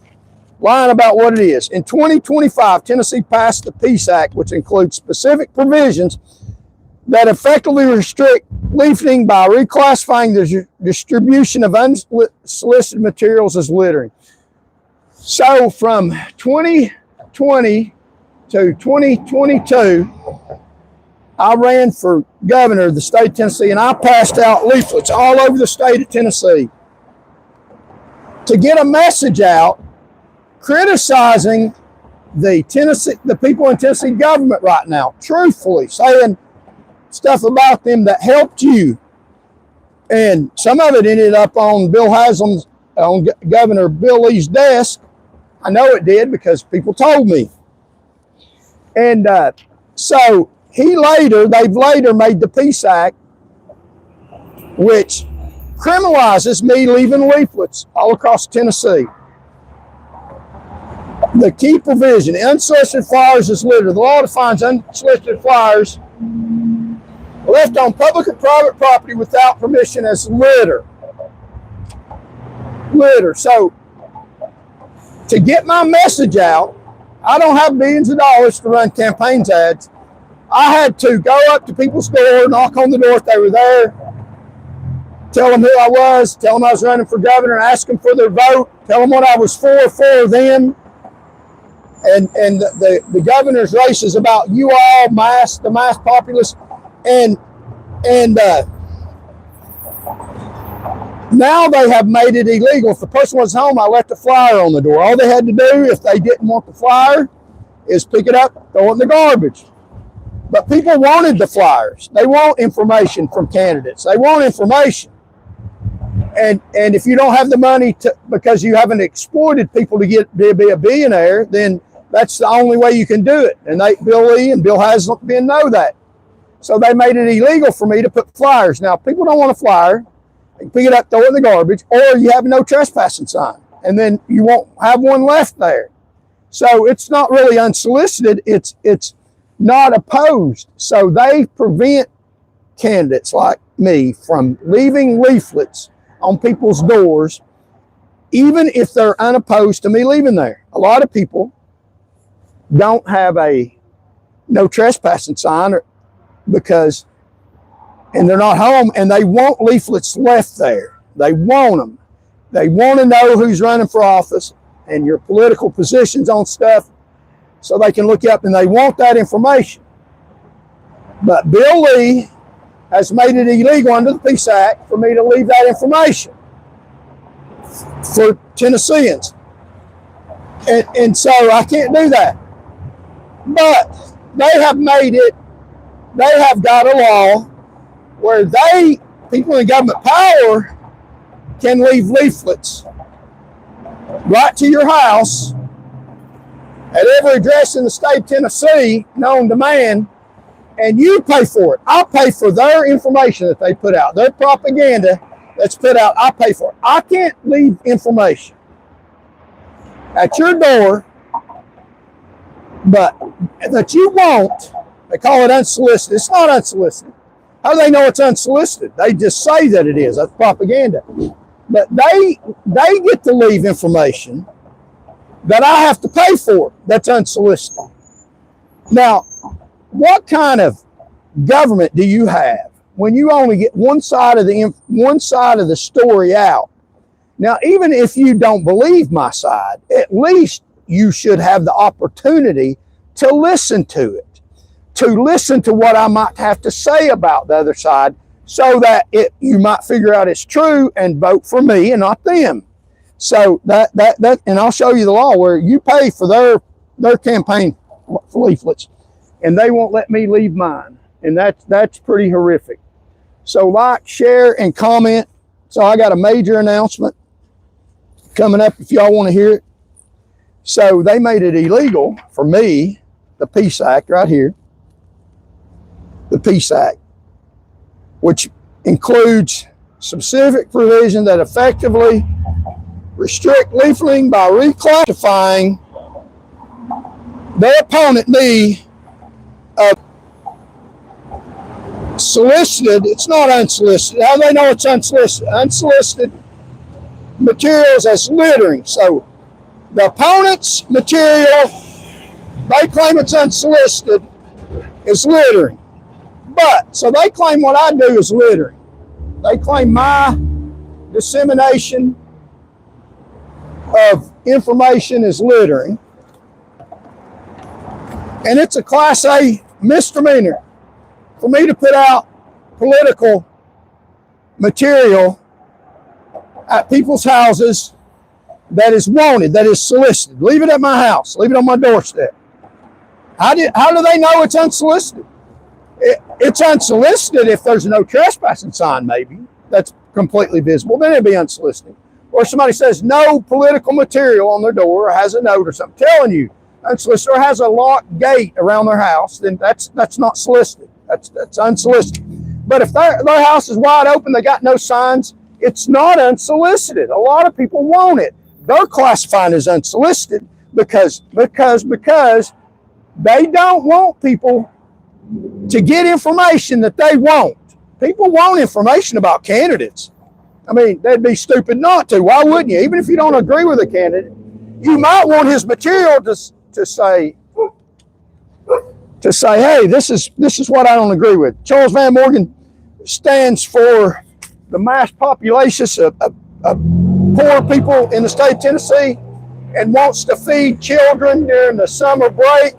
lying about what it is. In 2025, Tennessee passed the Peace Act, which includes specific provisions that effectively restrict leafleting by reclassifying the distribution of unsolicited materials as littering. So from 2020 to 2022, I ran for governor of the state of Tennessee, and I passed out leaflets all over the state of Tennessee to get a message out criticizing the people in Tennessee government right now, truthfully, saying stuff about them that helped you. And some of it ended up on Governor Bill Lee's desk. I know it did because people told me. And so they've later made the Peace Act, which criminalizes me leaving leaflets all across Tennessee. The key provision, unsolicited flyers is litter. The law defines unsolicited flyers left on public or private property without permission as litter. So, to get my message out, I don't have billions of dollars to run campaigns ads. I had to go up to people's door, knock on the door if they were there, tell them who I was, tell them I was running for governor, ask them for their vote, tell them what I was for them. And the governor's race is about you all, the mass populace. And now they have made it illegal. If the person was home, I left a flyer on the door. All they had to do, if they didn't want the flyer, is pick it up, throw it in the garbage. But people wanted the flyers. They want information from candidates. They want information. And if you don't have the money because you haven't exploited people to be a billionaire, then that's the only way you can do it. And Bill Lee and Bill Haslam know that. So they made it illegal for me to put flyers. Now, if people don't want a flyer, they can pick it up, throw it in the garbage, or you have a no trespassing sign, and then you won't have one left there. So it's not really unsolicited. It's not opposed. So they prevent candidates like me from leaving leaflets on people's doors, even if they're unopposed to me leaving there. A lot of people don't have a no trespassing sign and they're not home, and they want leaflets left there. They want them. They want to know who's running for office and your political positions on stuff so they can look up, and they want that information. But Bill Lee has made it illegal under the Peace Act for me to leave that information for Tennesseans. And so I can't do that. But they have got a law where people in government power can leave leaflets right to your house at every address in the state of Tennessee known to man, and you pay for it. I'll pay for their information that they put out, their propaganda that's put out. I pay for it. I can't leave information at your door, but that you won't. They call it unsolicited. It's not unsolicited. How do they know it's unsolicited? They just say that it is. That's propaganda. But they get to leave information that I have to pay for. That's unsolicited. Now, what kind of government do you have when you only get one side of the story out? Now, even if you don't believe my side, at least you should have the opportunity to listen to it, to listen to what I might have to say about the other side, so that you might figure out it's true and vote for me and not them. So that and I'll show you the law where you pay for their campaign leaflets, and they won't let me leave mine, and that's pretty horrific. So like, share, and comment. So I got a major announcement coming up if y'all want to hear it. So they made it illegal for me, the Peace Act right here, the Peace Act, which includes specific provision that effectively restrict leafleting by reclassifying their opponent, me, solicited. It's not unsolicited. How do they know it's unsolicited? Unsolicited materials as littering. So the opponent's material, they claim it's unsolicited, is littering. But, so they claim what I do is littering. They claim my dissemination of information is littering. And it's a Class A misdemeanor for me to put out political material at people's houses that is wanted, that is solicited. Leave it at my house. Leave it on my doorstep. How do they know it's unsolicited? It's unsolicited if there's no trespassing sign, maybe. That's completely visible. Then it'd be unsolicited. Or somebody says no political material on their door, or has a note or something telling you unsolicited, or has a locked gate around their house, then that's not solicited. That's unsolicited. But if their house is wide open, they got no signs, it's not unsolicited. A lot of people want it. They're classifying as unsolicited because they don't want people to get information that they want. People want information about candidates. I mean, they'd be stupid not to. Why wouldn't you? Even if you don't agree with a candidate, you might want his material to say, hey, this is what I don't agree with. Charles Van Morgan stands for the mass population of poor people in the state of Tennessee and wants to feed children during the summer break,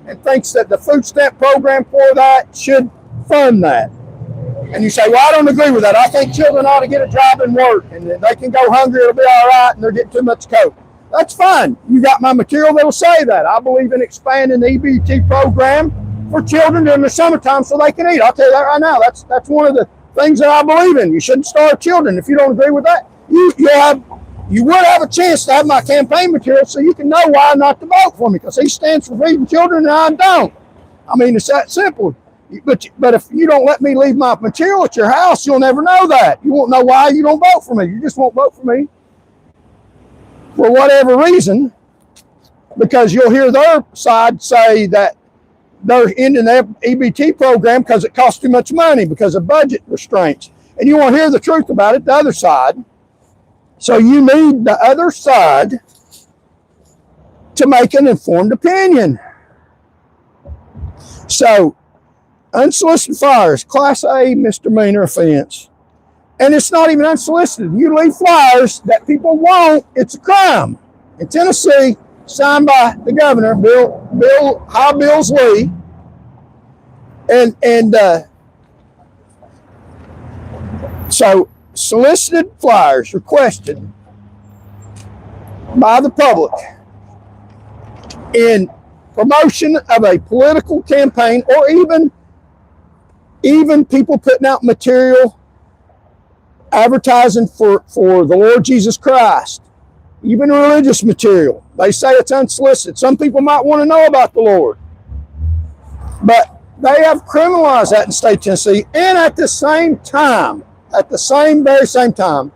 and thinks that the food stamp program for that should fund that. And you say, well, I don't agree with that. I think children ought to get a job and work, and they can go hungry, it'll be all right, and they're getting too much coke. That's fine. You got my material that'll say that. I believe in expanding the EBT program for children during the summertime so they can eat. I'll tell you that right now. That's one of the things that I believe in. You shouldn't starve children. If you don't agree with that, you would have a chance to have my campaign material so you can know why not to vote for me, because he stands for feeding children and I don't. I mean, it's that simple. But if you don't let me leave my material at your house, you'll never know that. You won't know why you don't vote for me. You just won't vote for me for whatever reason, because you'll hear their side say that they're ending the EBT program because it costs too much money because of budget restraints. And you won't hear the truth about it, the other side. So you need the other side to make an informed opinion. So, unsolicited flyers, Class A misdemeanor offense. And it's not even unsolicited. You leave flyers that people want, it's a crime. In Tennessee, signed by the governor, High Bills Lee. So solicited flyers requested by the public in promotion of a political campaign, or even even people putting out material advertising for the Lord Jesus Christ, even religious material. They say it's unsolicited. Some people might want to know about the Lord, but they have criminalized that in the state of Tennessee. And at the same time, very same time,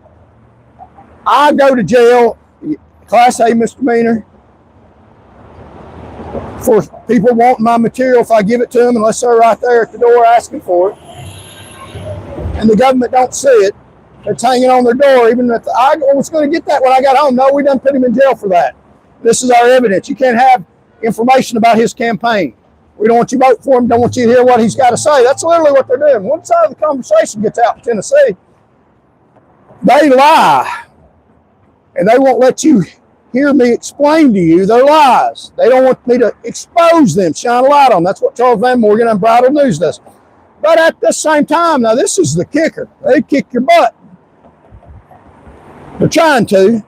I go to jail, Class A misdemeanor, for people wanting my material if I give it to them, unless they're right there at the door asking for it. And the government don't see it. It's hanging on their door, even if I was going to get that when I got home. No, we done put him in jail for that. This is our evidence. You can't have information about his campaign. We don't want you to vote for him. Don't want you to hear what he's got to say. That's literally what they're doing. One side of the conversation gets out in Tennessee. They lie. And they won't let you hear me explain to you their lies. They don't want me to expose them, shine a light on them. That's what Charles Van Morgan Unbridled News does. But at the same time, now this is the kicker. They kick your butt. They're trying to.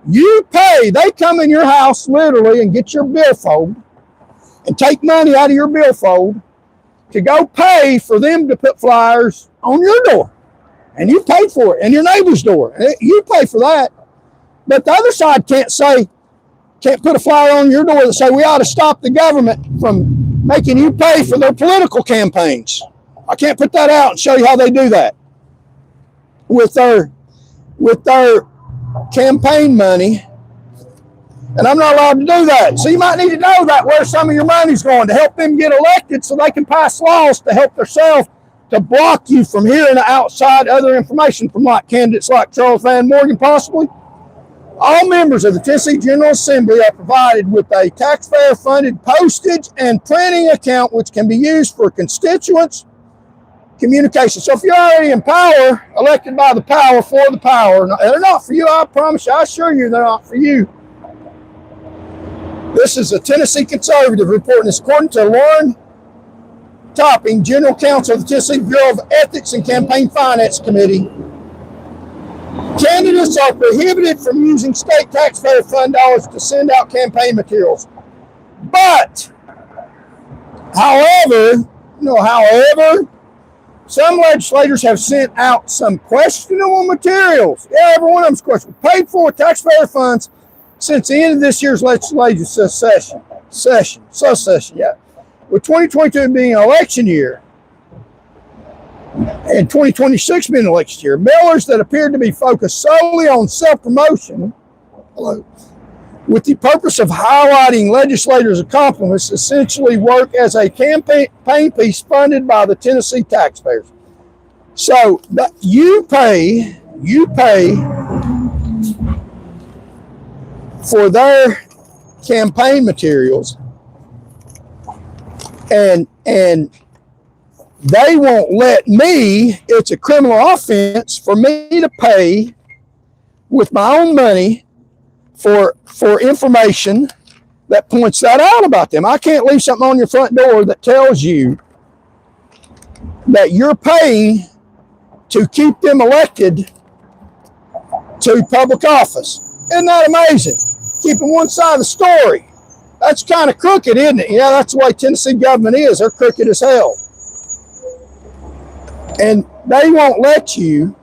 You pay. They come in your house literally and get your billfold and take money out of your billfold to go pay for them to put flyers on your door. And you pay for it, and your neighbor's door. You pay for that. But the other side can't put a flyer on your door that say we ought to stop the government from making you pay for their political campaigns. I can't put that out and show you how they do that with their campaign money. And I'm not allowed to do that. So you might need to know that, where some of your money's going, to help them get elected so they can pass laws to help themselves, to block you from hearing outside other information from like candidates like Charles Van Morgan possibly. All members of the Tennessee General Assembly are provided with a taxpayer-funded postage and printing account which can be used for constituents' communication. So if you're already in power, elected by the power, for the power, they're not for you, I promise you, I assure you they're not for you. This is a Tennessee conservative reporting this according to Lauren Topping, General Counsel of the Tennessee Bureau of Ethics and Campaign Finance Committee. Candidates are prohibited from using state taxpayer fund dollars to send out campaign materials. But, however, some legislators have sent out some questionable materials. Yeah, every one of them's questionable. Paid for taxpayer funds since the end of this year's legislative session. With 2022 being an election year, and 2026 being an election year, mailers that appeared to be focused solely on self-promotion, with the purpose of highlighting legislators' accomplishments, essentially work as a campaign piece funded by the Tennessee taxpayers. So you pay for their campaign materials, and they won't let me. It's a criminal offense for me to pay with my own money for information that points that out about them. I can't leave something on your front door that tells you that you're paying to keep them elected to public office. Isn't that amazing? Keeping one side of the story. That's kind of crooked, isn't it? Yeah, that's the way Tennessee government is. They're crooked as hell. And they won't let you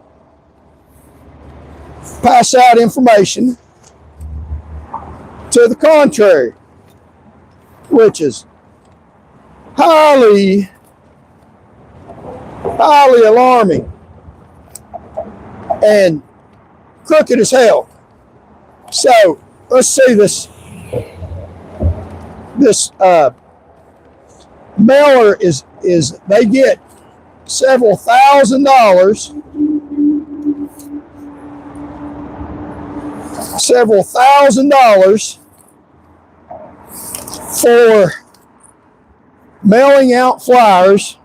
pass out information to the contrary, which is highly alarming and crooked as hell. So let's see this mailer is they get several $1,000s for mailing out flyers,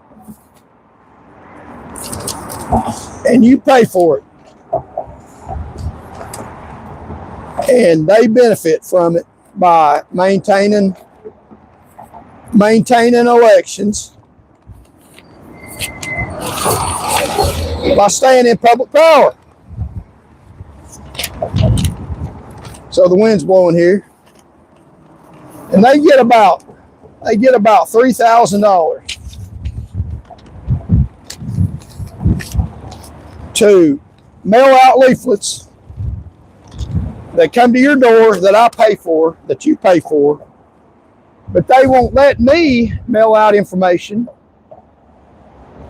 and you pay for it, and they benefit from it by maintaining elections, by staying in public power. So the wind's blowing here, and they get about $3,000 to mail out leaflets that come to your door that I pay for, that you pay for, but they won't let me mail out information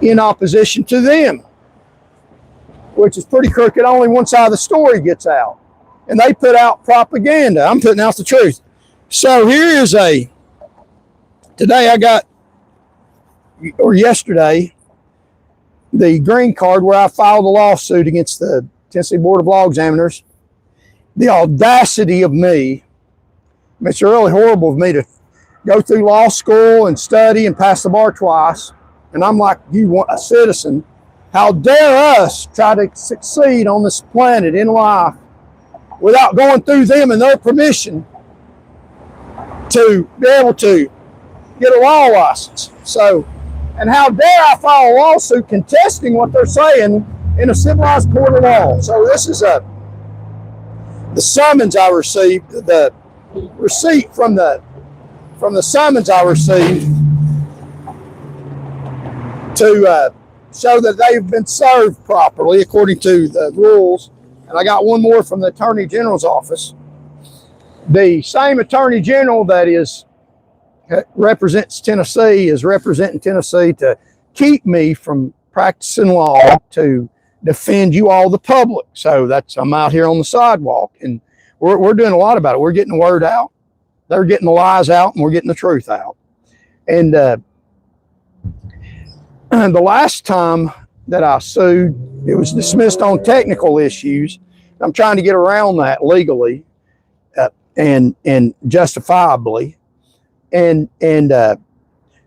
in opposition to them, which is pretty crooked. Only one side of the story gets out, and they put out propaganda. I'm putting out the truth. So here is today I got, or yesterday, the green card where I filed a lawsuit against the Tennessee Board of Law Examiners. The audacity of me, it's really horrible of me to go through law school and study and pass the bar twice, and I'm like, you want a citizen. How dare us try to succeed on this planet in life without going through them and their permission to be able to get a law license. So, and how dare I file a lawsuit contesting what they're saying in a civilized court of law. So this is the summons I received, the receipt from the summons I received to show that they've been served properly according to the rules. And I got one more from the Attorney General's office. The same Attorney General that represents Tennessee is representing Tennessee to keep me from practicing law to defend you all, the public. So I'm out here on the sidewalk, and we're doing a lot about it. We're getting the word out. They're getting the lies out, and we're getting the truth out. And the last time that I sued, it was dismissed on technical issues. I'm trying to get around that legally and justifiably. And the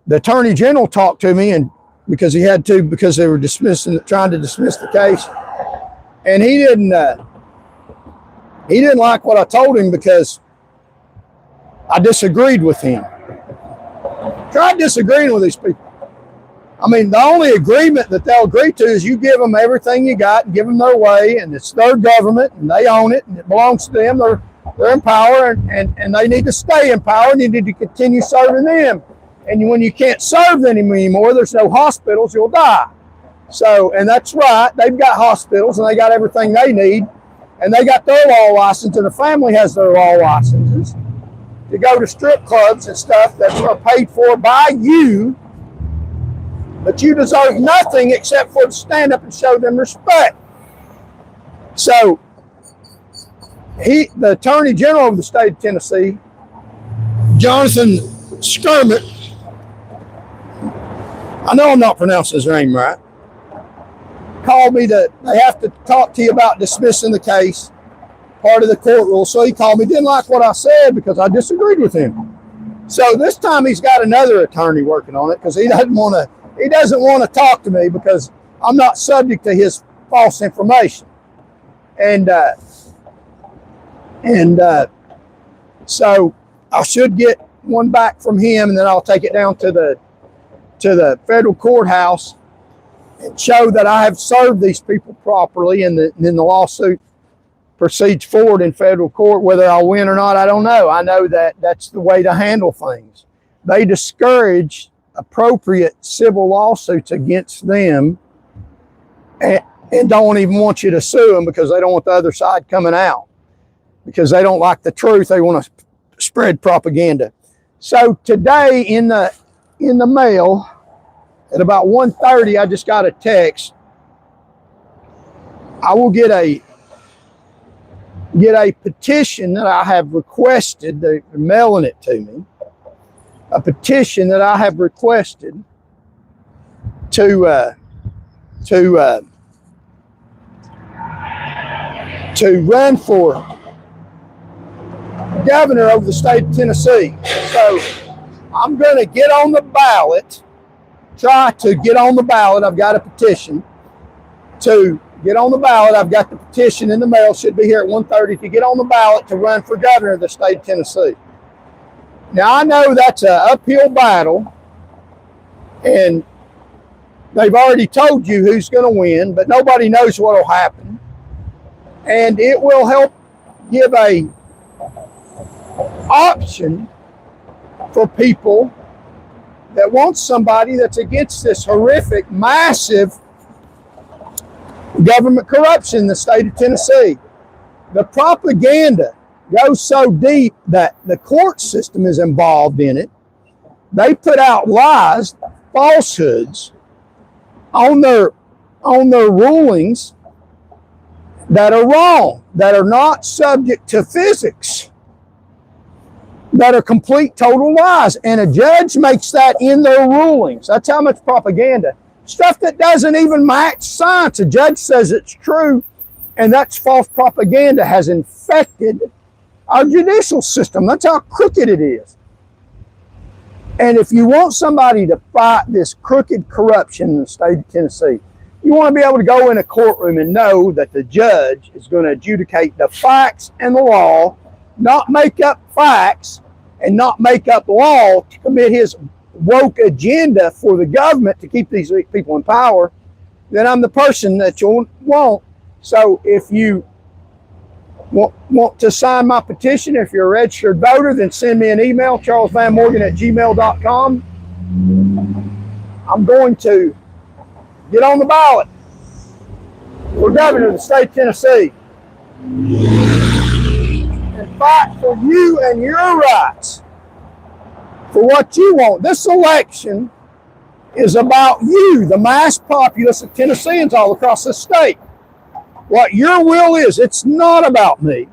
Attorney General talked to me, and because he had to, because they were trying to dismiss the case, and he didn't like what I told him because I disagreed with him. Tried disagreeing with these people. I mean, the only agreement that they'll agree to is you give them everything you got and give them their way, and it's their government and they own it and it belongs to them. They're in power, and they need to stay in power, and you need to continue serving them. And when you can't serve them anymore, there's no hospitals, you'll die. So, and that's right, they've got hospitals and they got everything they need, and they got their law license, and the family has their law licenses to go to strip clubs and stuff that are paid for by you, but you deserve nothing except for to stand up and show them respect. So, the Attorney General of the state of Tennessee, Jonathan Skirmit, I know I'm not pronouncing his name right, called me they have to talk to you about dismissing the case, part of the court rule. So he called me, didn't like what I said because I disagreed with him. So this time he's got another attorney working on it because he doesn't want to talk to me because I'm not subject to his false information. So I should get one back from him, and then I'll take it down to the federal courthouse and show that I have served these people properly, and then the lawsuit proceeds forward in federal court. Whether I'll win or not, I don't know. I know that that's the way to handle things. They discourage appropriate civil lawsuits against them and don't even want you to sue them because they don't want the other side coming out, because they don't like the truth. They want to spread propaganda. So today in the mail at about 1:30, I just got a text. I will get a petition that I have requested. They're mailing it to me. A petition that I have requested to run for governor of the state of Tennessee. So I'm going to get on the ballot, try to get on the ballot. I've got a petition to get on the ballot. I've got the petition in the mail, should be here at 1:30, to get on the ballot to run for governor of the state of Tennessee. Now, I know that's an uphill battle, and they've already told you who's going to win, but nobody knows what will happen. And it will help give a option for people that want somebody that's against this horrific, massive government corruption in the state of Tennessee. The propaganda goes so deep that the court system is involved in it. They put out lies, falsehoods on their rulings that are wrong, that are not subject to physics, that are complete, total lies. And a judge makes that in their rulings. That's how much propaganda. Stuff that doesn't even match science. A judge says it's true, and that's false propaganda has infected our judicial system. That's how crooked it is. And if you want somebody to fight this crooked corruption in the state of Tennessee, you want to be able to go in a courtroom and know that the judge is going to adjudicate the facts and the law, not make up facts and not make up law to commit his woke agenda for the government to keep these people in power. Then I'm the person that you want. So if you want to sign my petition, if you're a registered voter, then send me an email, charlesvanmorgan@gmail.com. I'm going to get on the ballot for governor of the state of Tennessee and fight for you and your rights, for what you want. This election is about you, the mass populace of Tennesseans all across the state. What your will is, it's not about me.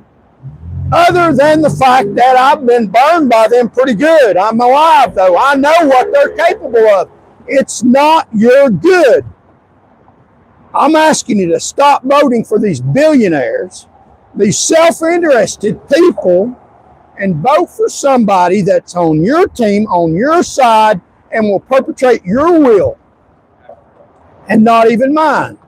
Other than the fact that I've been burned by them pretty good. I'm alive, though. I know what they're capable of. It's not your good. I'm asking you to stop voting for these billionaires, these self-interested people, and vote for somebody that's on your team, on your side, and will perpetrate your will, and not even mine.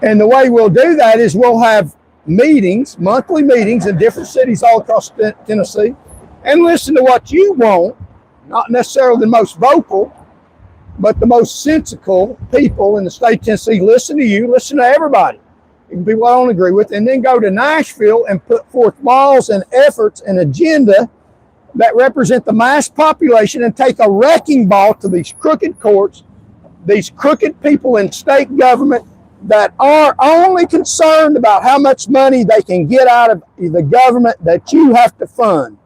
And the way we'll do that is we'll have meetings, monthly meetings in different cities all across Tennessee, and listen to what you want, not necessarily the most vocal, but the most sensical people in the state of Tennessee. Listen to you, listen to everybody, even people I don't agree with, and then go to Nashville and put forth laws and efforts and agenda that represent the mass population and take a wrecking ball to these crooked courts, these crooked people in state government that are only concerned about how much money they can get out of the government that you have to fund.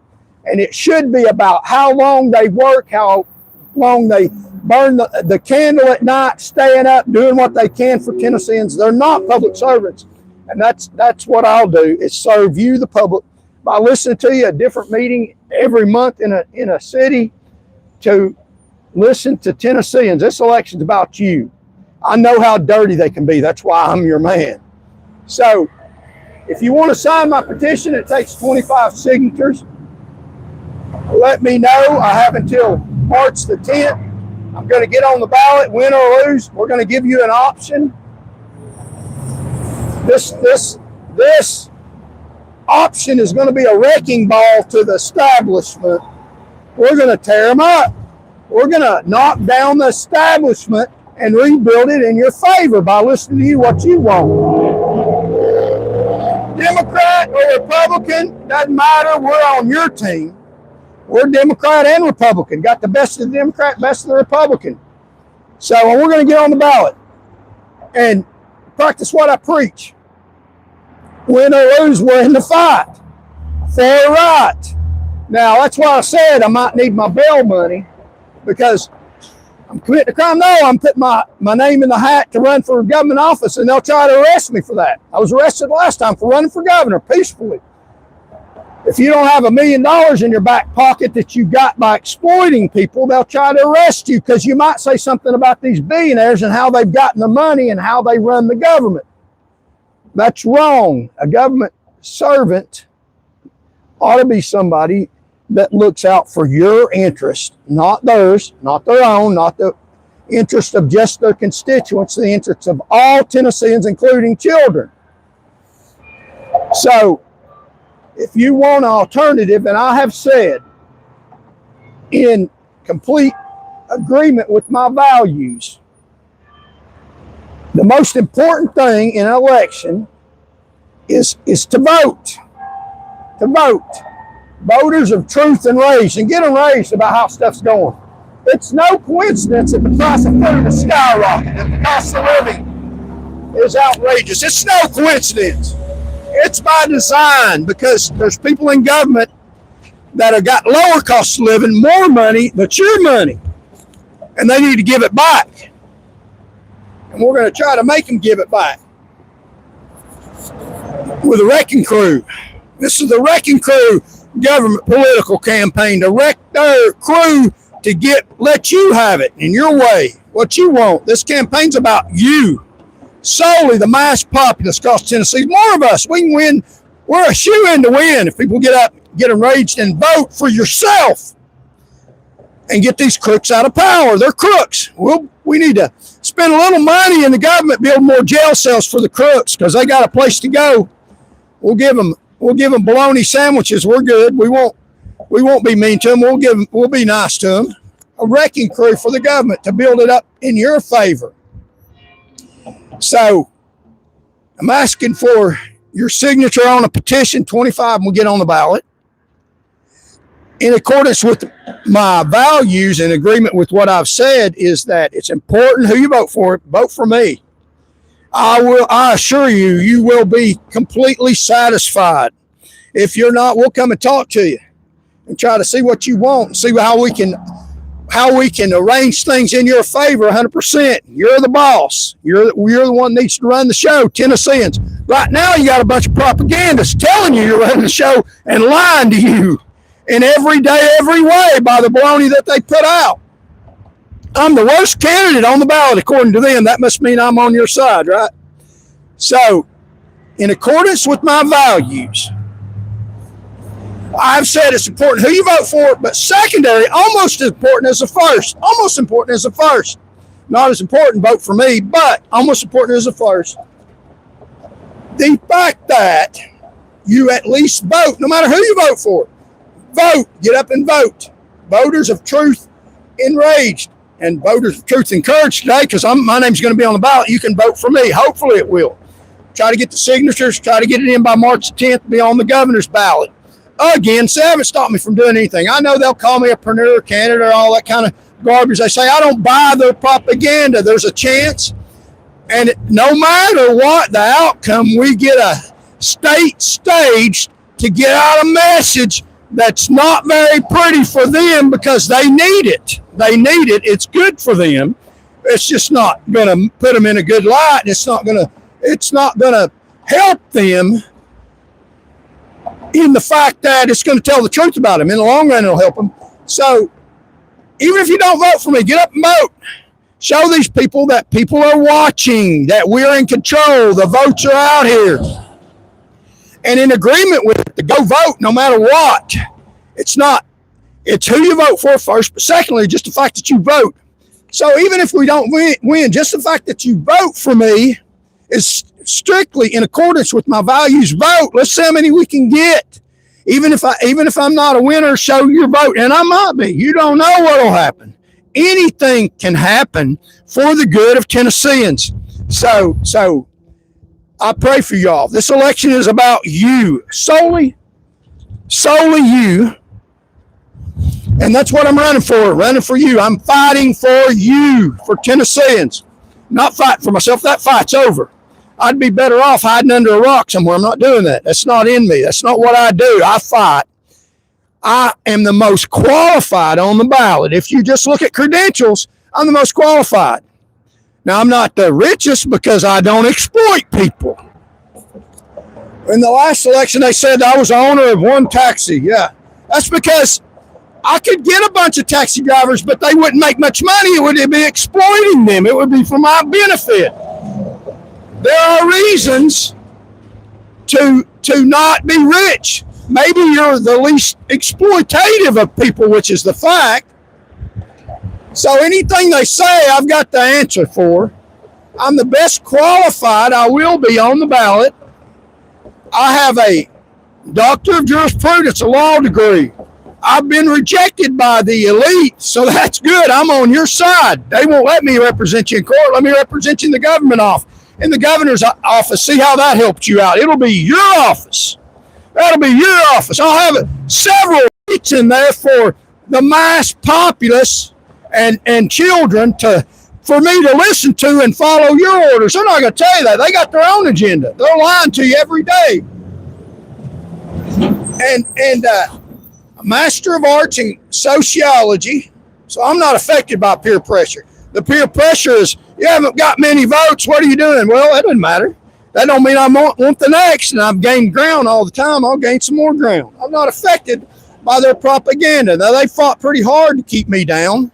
And it should be about how long they work, how long they burn the candle at night, staying up, doing what they can for Tennesseans. They're not public servants. And that's what I'll do, is serve you, the public, by listening to you, a different meeting every month in a city, to listen to Tennesseans. This election's about you. I know how dirty they can be. That's why I'm your man. So if you want to sign my petition, it takes 25 signatures. Let me know. I have until March the 10th. I'm going to get on the ballot, win or lose. We're going to give you an option. This option is going to be a wrecking ball to the establishment. We're going to tear them up. We're going to knock down the establishment and rebuild it in your favor by listening to you, what you want. Democrat or Republican, doesn't matter. We're on your team. We're Democrat and Republican. Got the best of the Democrat, best of the Republican. So we're going to get on the ballot and practice what I preach. Win or lose, we're in the fight. Fair right. Now, that's why I said I might need my bail money, because I'm committing a crime. No, I'm putting my name in the hat to run for government office, and they'll try to arrest me for that. I was arrested last time for running for governor peacefully. If you don't have $1 million in your back pocket that you got by exploiting people, they'll try to arrest you, because you might say something about these billionaires and how they've gotten the money and how they run the government. That's wrong. A government servant ought to be somebody that looks out for your interest, not theirs, not their own, not the interest of just their constituents, the interest of all Tennesseans, including children. So, if you want an alternative, and I have said, in complete agreement with my values, the most important thing in an election is to vote. To vote. Voters of truth and race, and get them raised about how stuff's going. It's no coincidence that the price of food is skyrocketing, that the cost of living is outrageous. It's no coincidence. It's by design, because there's people in government that have got lower cost of living, more money, but your money, and they need to give it back. And we're going to try to make them give it back with a wrecking crew. This is the wrecking crew government political campaign to wreck their crew to let you have it in your way, what you want. This campaign's about you. Solely the mass populace across Tennessee. More of us. We can win. We're a shoe-in to win if people get up, get enraged, and vote for yourself and get these crooks out of power. They're crooks. We need to spend a little money in the government, build more jail cells for the crooks, because they got a place to go. We'll give them bologna sandwiches. We're good. We won't be mean to them. We'll be nice to them. A wrecking crew for the government to build it up in your favor. So I'm asking for your signature on a petition. 25 will get on the ballot. In accordance with my values and agreement with what I've said, is that it's important who you vote for. Vote for me. I assure you, you will be completely satisfied. If you're not, we'll come and talk to you and try to see what you want and see how we can arrange things in your favor 100%. You're the boss. You're the one that needs to run the show, Tennesseans. Right now, you got a bunch of propagandists telling you you're running the show and lying to you in every day, every way by the baloney that they put out. I'm the worst candidate on the ballot, according to them. That must mean I'm on your side, right? So, in accordance with my values, I've said it's important who you vote for, but secondary, almost as important as the first. Almost important as the first. Not as important, vote for me, but almost important as the first. The fact that you at least vote, no matter who you vote for, vote, get up and vote. Voters of truth enraged and voters of truth encouraged today, because my name's going to be on the ballot. You can vote for me. Hopefully it will. Try to get the signatures, try to get it in by March 10th, be on the governor's ballot. Again, they haven't stopped me from doing anything. I know they'll call me a preneur candidate or all that kind of garbage. They say I don't buy the propaganda. There's a chance, and no matter what the outcome, we get a state stage to get out a message that's not very pretty for them, because they need it. They need it. It's good for them. It's just not going to put them in a good light. It's not going to help them in the fact that it's going to tell the truth about them. In the long run, it'll help them. So even if you don't vote for me, get up and vote. Show these people that people are watching, that we're in control. The votes are out here. And in agreement with it, to go vote no matter what. It's who you vote for first, but secondly, just the fact that you vote. So even if we don't win, just the fact that you vote for me is strictly in accordance with my values. Vote. Let's see how many we can get. Even if I'm not a winner, show your vote, and I might be. You don't know what'll happen. Anything can happen for the good of Tennesseans. So I pray for y'all. This election is about you, solely you, and that's what I'm running for you. I'm fighting for you, for Tennesseans, not fighting for myself. That fight's over. I'd be better off hiding under a rock somewhere. I'm not doing that. That's not in me. That's not what I do. I fight. I am the most qualified on the ballot. If you just look at credentials, I'm the most qualified. Now, I'm not the richest because I don't exploit people. In the last election, they said I was the owner of one taxi. Yeah, that's because I could get a bunch of taxi drivers, but they wouldn't make much money. It would be exploiting them. It would be for my benefit. There are reasons to not be rich. Maybe you're the least exploitative of people, which is the fact. So anything they say, I've got the answer for. I'm the best qualified. I will be on the ballot. I have a doctor of jurisprudence, a law degree. I've been rejected by the elite, so that's good. I'm on your side. They won't let me represent you in court. Let me represent you in the government office. In the governor's office, see how that helped you out. It'll be your office. That'll be your office. I'll have several seats in there for the mass populace and children for me to listen to and follow your orders. They're not going to tell you that. They got their own agenda. They're lying to you every day. And Master of Arts in Sociology, so I'm not affected by peer pressure. The peer pressure is, you haven't got many votes, what are you doing? Well, that doesn't matter. That don't mean I want the next, and I've gained ground all the time. I'll gain some more ground. I'm not affected by their propaganda. Now, they fought pretty hard to keep me down.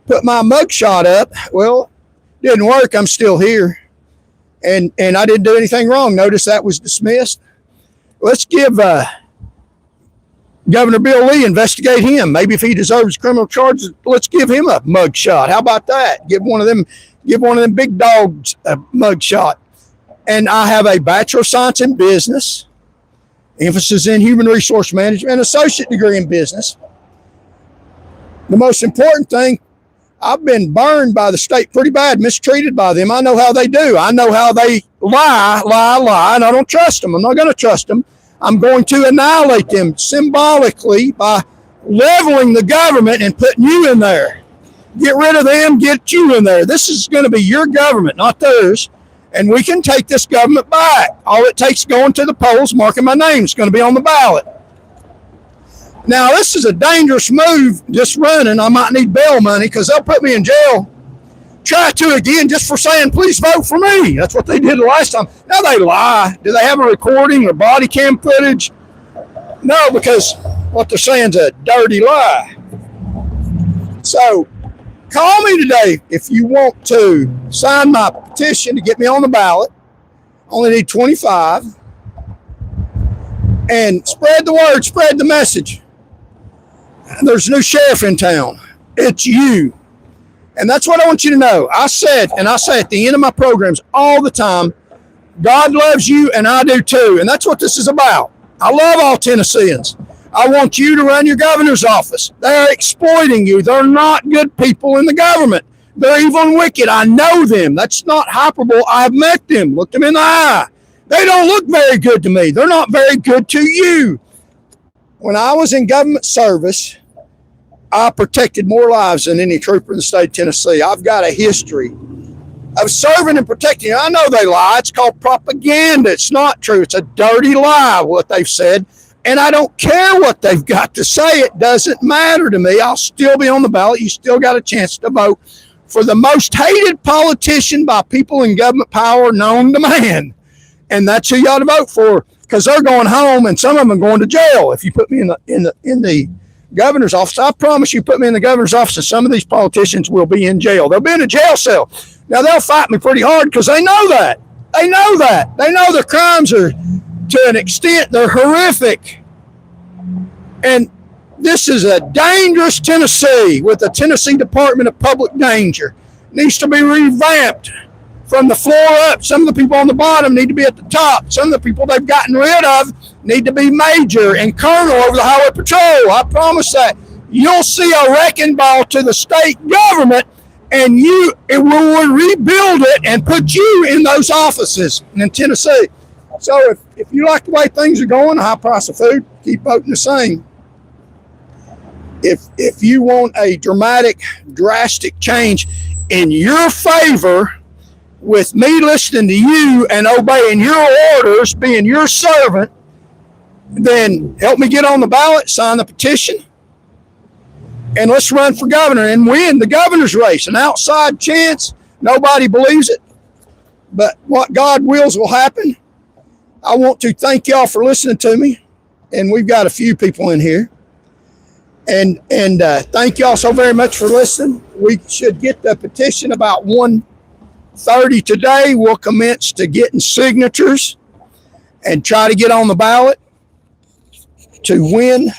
Put my mugshot up. Well, didn't work. I'm still here. And I didn't do anything wrong. Notice that was dismissed. Let's give Governor Bill Lee, investigate him. Maybe if he deserves criminal charges, let's give him a mugshot. How about that? Give one of them big dogs a mugshot. And I have a Bachelor of Science in Business, emphasis in Human Resource Management, and associate degree in business. The most important thing, I've been burned by the state pretty bad, mistreated by them. I know how they do. I know how they lie, and I don't trust them. I'm not going to trust them. I'm going to annihilate them symbolically by leveling the government and putting you in there. Get rid of them, get you in there. This is going to be your government, not theirs. And we can take this government back. All it takes is going to the polls, marking my name. It's going to be on the ballot. Now, this is a dangerous move, just running. I might need bail money because they'll put me in jail. Try to again just for saying, please vote for me. That's what they did the last time. Now they lie. Do they have a recording or body cam footage? No, because what they're saying is a dirty lie. So call me today if you want to sign my petition to get me on the ballot. Only need 25. And spread the word, spread the message. There's a new sheriff in town. It's you. And that's what I want you to know. I say at the end of my programs all the time, God loves you and I do too. And that's what this is about. I love all Tennesseans. I want you to run your governor's office. They're exploiting you. They're not good people in the government. They're evil and wicked. I know them. That's not hyperbole. I've met them. Looked them in the eye. They don't look very good to me. They're not very good to you. When I was in government service, I protected more lives than any trooper in the state of Tennessee. I've got a history of serving and protecting. I know they lie. It's called propaganda. It's not true. It's a dirty lie, what they've said. And I don't care what they've got to say. It doesn't matter to me. I'll still be on the ballot. You still got a chance to vote for the most hated politician by people in government power known to man. And that's who you ought to vote for, because they're going home and some of them are going to jail. If you put me in the governor's office, I promise you, put me in the governor's office, and some of these politicians will be in jail. They'll be in a jail cell. Now, they'll fight me pretty hard because they know that. They know that. They know their crimes are, to an extent, they're horrific. And this is a dangerous Tennessee with the Tennessee Department of Public Danger. It needs to be revamped from the floor up. Some of the people on the bottom need to be at the top. Some of the people they've gotten rid of need to be major and colonel over the highway patrol. I promise that. You'll see a wrecking ball to the state government, and it will rebuild it and put you in those offices in Tennessee. So if you like the way things are going, high price of food, keep voting the same. If you want a drastic change in your favor, with me listening to you and obeying your orders, being your servant, then help me get on the ballot, sign the petition, and let's run for governor and win the governor's race. An outside chance, nobody believes it, but what God wills will happen. I want to thank y'all for listening to me, and we've got a few people in here. And thank y'all so very much for listening. We should get the petition about 1:30 today. We'll commence to getting signatures and try to get on the ballot to win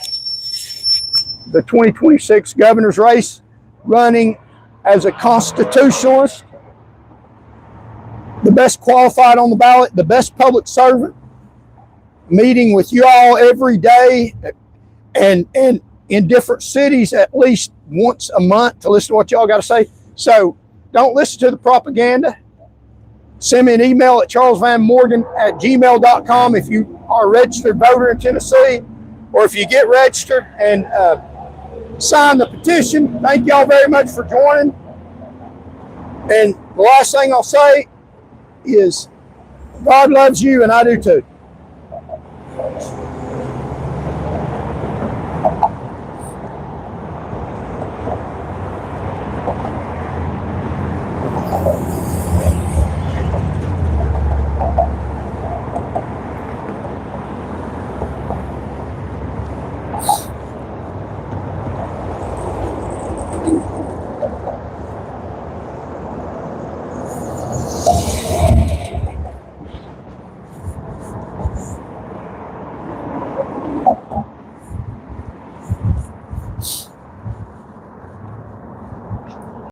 the 2026 governor's race, running as a constitutionalist, the best qualified on the ballot, the best public servant, meeting with you all every day and in different cities at least once a month to listen to what y'all got to say. So don't listen to the propaganda. Send me an email at charlesvanmorgan@gmail.com if you are a registered voter in Tennessee, or if you get registered and sign the petition. Thank y'all very much for joining. And the last thing I'll say is God loves you, and I do too.